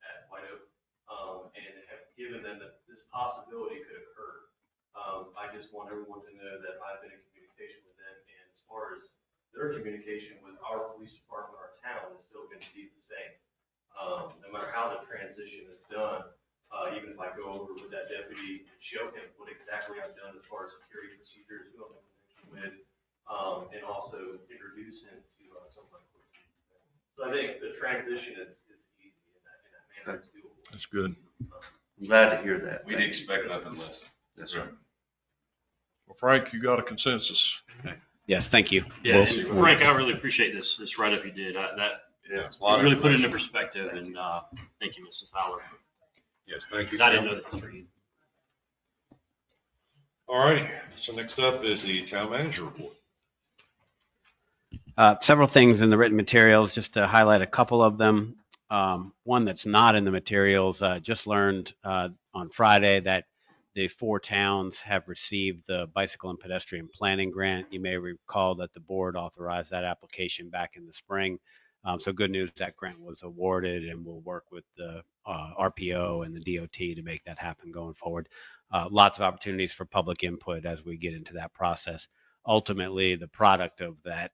[SPEAKER 9] at White Oak and have given them that this possibility could occur. I just want everyone to know that I've been in communication with them, and as far as their communication with our police department, our town is still going to be the same. No matter how the transition is done, even if I go over with that deputy and show him what exactly I've done as far as security procedures, who I'm in connection with, and also introduce him to some of my police. So I think the transition is easy in that manner. It's doable.
[SPEAKER 16] That's good.
[SPEAKER 15] I'm glad to hear that.
[SPEAKER 18] We'd expect nothing less.
[SPEAKER 15] Yes, sir.
[SPEAKER 16] Well, Frank, you got a consensus.
[SPEAKER 8] Yes, thank you.
[SPEAKER 9] Yeah, Frank, I really appreciate this write-up you did. Really put it into perspective, and thank you, Mrs. Fowler.
[SPEAKER 2] Yes, thank you.
[SPEAKER 9] Because I didn't know that was for you.
[SPEAKER 2] All righty. So next up is the town manager report.
[SPEAKER 8] Several things in the written materials, just to highlight a couple of them. One that's not in the materials, just learned on Friday that the 4 towns have received the bicycle and pedestrian planning grant. You may recall that the board authorized that application back in the spring. So good news, that grant was awarded, and we'll work with the RPO and the DOT to make that happen going forward. Lots of opportunities for public input as we get into that process. Ultimately, the product of that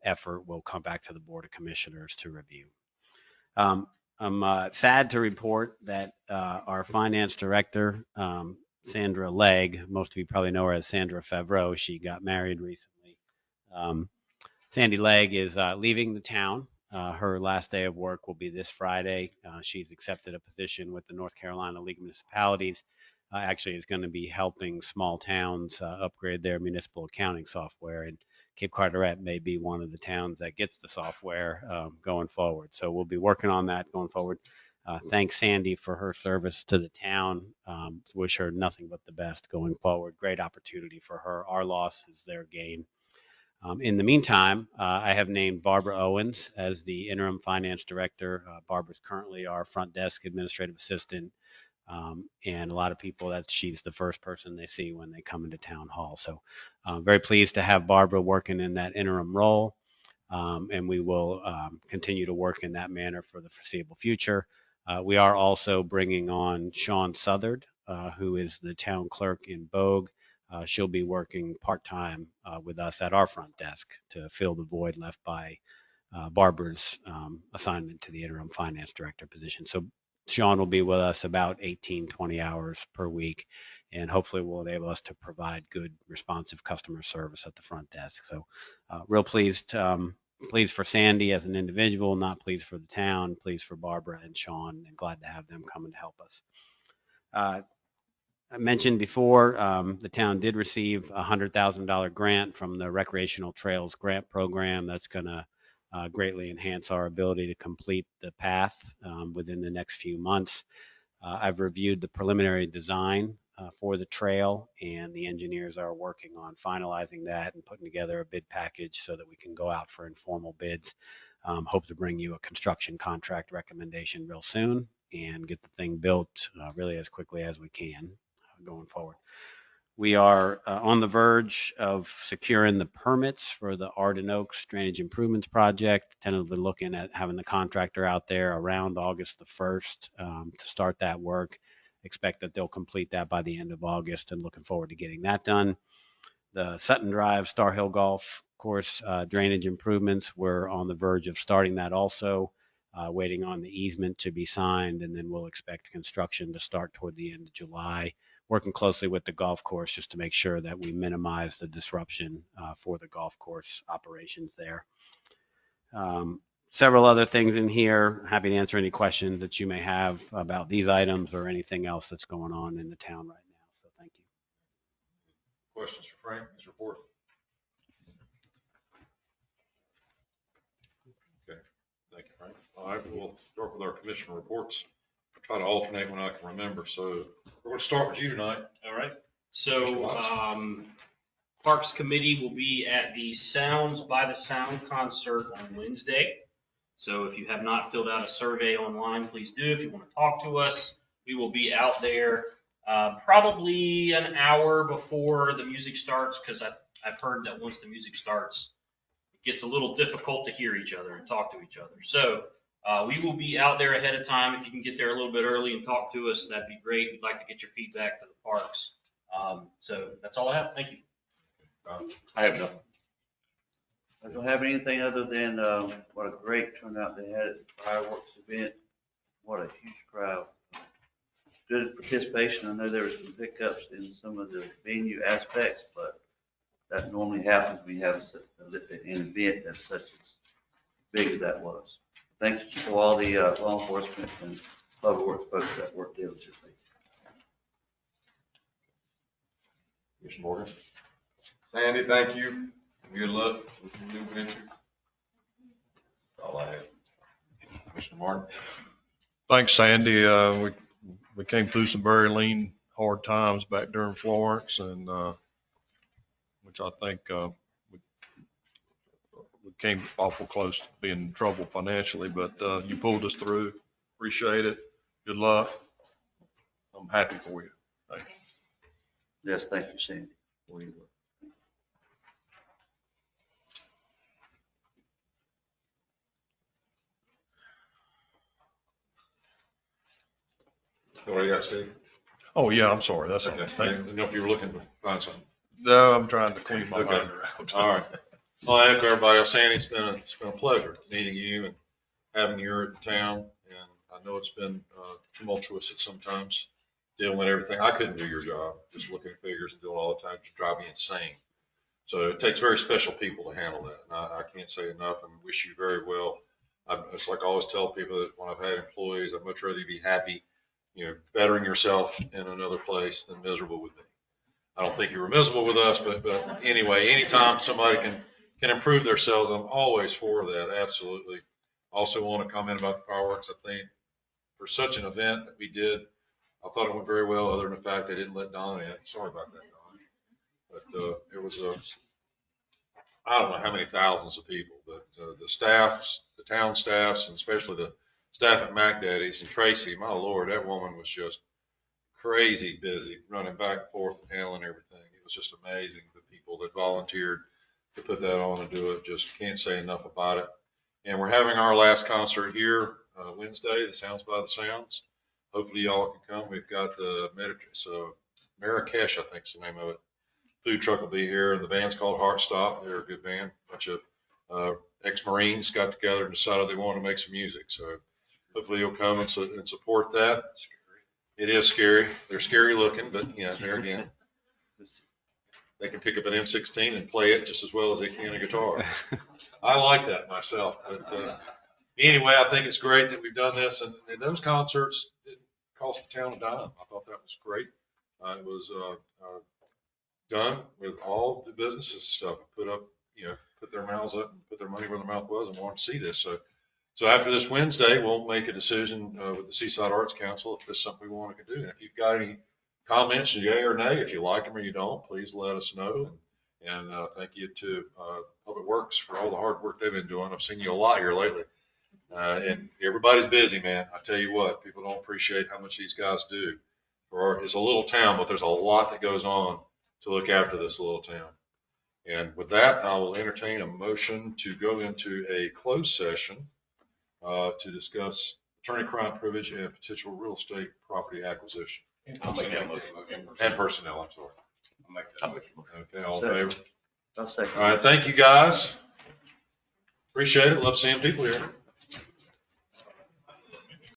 [SPEAKER 8] effort will come back to the Board of Commissioners to review. I'm sad to report that our finance director, Sandra Legg, most of you probably know her as Sandra Favreau, she got married recently. Sandy Legg is leaving the town. Her last day of work will be this Friday. She's accepted a position with the North Carolina League of Municipalities. Actually, is going to be helping small towns upgrade their municipal accounting software. And Cape Carteret may be one of the towns that gets the software going forward. So we'll be working on that going forward. Thanks, Sandy, for her service to the town. Wish her nothing but the best going forward. Great opportunity for her. Our loss is their gain. In the meantime, I have named Barbara Owens as the interim finance director. Barbara's currently our front desk administrative assistant. And a lot of people, she's the first person they see when they come into town hall. So very pleased to have Barbara working in that interim role. And we will continue to work in that manner for the foreseeable future. We are also bringing on Sean Southard, who is the town clerk in BoC. She'll be working part-time with us at our front desk to fill the void left by Barbara's assignment to the interim finance director position. So Sean will be with us about 18, 20 hours per week, and hopefully will enable us to provide good, responsive customer service at the front desk. So real pleased, pleased for Sandy as an individual, not pleased for the town, pleased for Barbara and Sean, and glad to have them come and help us. I mentioned before, the town did receive a $100,000 grant from the Recreational Trails Grant Program. That's going to greatly enhance our ability to complete the path within the next few months. I've reviewed the preliminary design for the trail, and the engineers are working on finalizing that and putting together a bid package so that we can go out for informal bids. Hope to bring you a construction contract recommendation real soon and get the thing built really as quickly as we can going forward. We are on the verge of securing the permits for the Arden Oaks Drainage Improvements Project, tentatively looking at having the contractor out there around August the 1st to start that work. Expect that they'll complete that by the end of August, and looking forward to getting that done. The Sutton Drive Star Hill Golf Course drainage improvements, we're on the verge of starting that also, waiting on the easement to be signed, and then we'll expect construction to start toward the end of July. Working closely with the golf course just to make sure that we minimize the disruption for the golf course operations there. Several other things in here. Happy to answer any questions that you may have about these items or anything else that's going on in the town right now. So thank you.
[SPEAKER 2] Questions for Frank, his report? Okay, thank you, Frank. All right, we'll start with our commissioner reports. Try to alternate when I can remember. So we're going to start with you tonight.
[SPEAKER 20] All right. So Parks Committee will be at the Sounds by the Sound concert on Wednesday. So if you have not filled out a survey online, please do. If you want to talk to us, we will be out there probably an hour before the music starts, because I've heard that once the music starts, it gets a little difficult to hear each other and talk to each other. So we will be out there ahead of time. If you can get there a little bit early and talk to us, that'd be great. We'd like to get your feedback to the parks. So that's all I have. Thank you.
[SPEAKER 19] I have nothing.
[SPEAKER 15] I don't have anything other than what a great turnout they had at the fireworks event. What a huge crowd. Good participation. I know there were some hiccups in some of the venue aspects, but that normally happens when you have an event that's such as big as that was. Thanks to all the law enforcement and public works folks that worked diligently.
[SPEAKER 2] Mr. Morgan.
[SPEAKER 18] Sandy, thank you. Good luck with your new venture. That's all I have.
[SPEAKER 2] Mr. Martin.
[SPEAKER 16] Thanks, Sandy. We came through some very lean, hard times back during Florence, and which I think we came awful close to being in trouble financially, but you pulled us through. Appreciate it. Good luck. I'm happy for you. Thank you.
[SPEAKER 15] Yes, thank you, Sandy. For your work.
[SPEAKER 2] What do you got, Steve?
[SPEAKER 16] Oh, yeah, I'm sorry. That's okay.
[SPEAKER 2] I didn't know if you were looking to find something.
[SPEAKER 16] No, I'm trying to clean my mind around.
[SPEAKER 2] All right. Well, I echo everybody else. Sandy, it's been a pleasure meeting you and having you here at the town. And I know it's been tumultuous at sometimes, dealing with everything. I couldn't do your job, just looking at figures and doing all the time. Just drive me insane. So it takes very special people to handle that. And I can't say enough, and wish you very well. It's like I always tell people that when I've had employees, I'd much rather you be happy, bettering yourself in another place than miserable with me. I don't think you were miserable with us, but anyway, anytime somebody can improve themselves, I'm always for that. Absolutely. Also want to comment about the fireworks. I think for such an event that we did, I thought it went very well, other than the fact they didn't let Don in. Sorry about that, Don. But it was I don't know how many thousands of people, but the staffs, the town staffs, and especially the staff at Mac Daddy's and Tracy, my Lord, that woman was just crazy busy, running back and forth and handling everything. It was just amazing, the people that volunteered to put that on and do it. Just can't say enough about it. And we're having our last concert here Wednesday, the Sounds by the Sounds. Hopefully y'all can come. We've got the Marrakesh, I think is the name of it. Food truck will be here, and the band's called Heart Stop. They're a good band. A bunch of ex-Marines got together and decided they wanted to make some music. So hopefully you'll come and support that. It is scary. They're scary looking, but you know, there again, they can pick up an M16 and play it just as well as they can a guitar. I like that myself. But anyway, I think it's great that we've done this, and those concerts didn't cost the town a dime. I thought that was great. It was done with all the businesses and stuff, put up, you know, put their mouths up and put their money where their mouth was and wanted to see this. So after this Wednesday, we'll make a decision with the Seaside Arts Council if this is something we want to do. And if you've got any comments, yay or nay, if you like them or you don't, please let us know. And thank you to Public Works for all the hard work they've been doing. I've seen you a lot here lately. And everybody's busy, man. I tell you what, people don't appreciate how much these guys do. It's a little town, but there's a lot that goes on to look after this little town. And with that, I will entertain a motion to go into a closed session to discuss attorney-client privilege and potential real estate property acquisition.
[SPEAKER 19] I'll make that motion.
[SPEAKER 2] And personnel, I'm sorry.
[SPEAKER 19] I'll make that motion.
[SPEAKER 2] Okay, all in favor?
[SPEAKER 15] I'll second.
[SPEAKER 2] All right, thank you, guys. Appreciate it. Love seeing people here.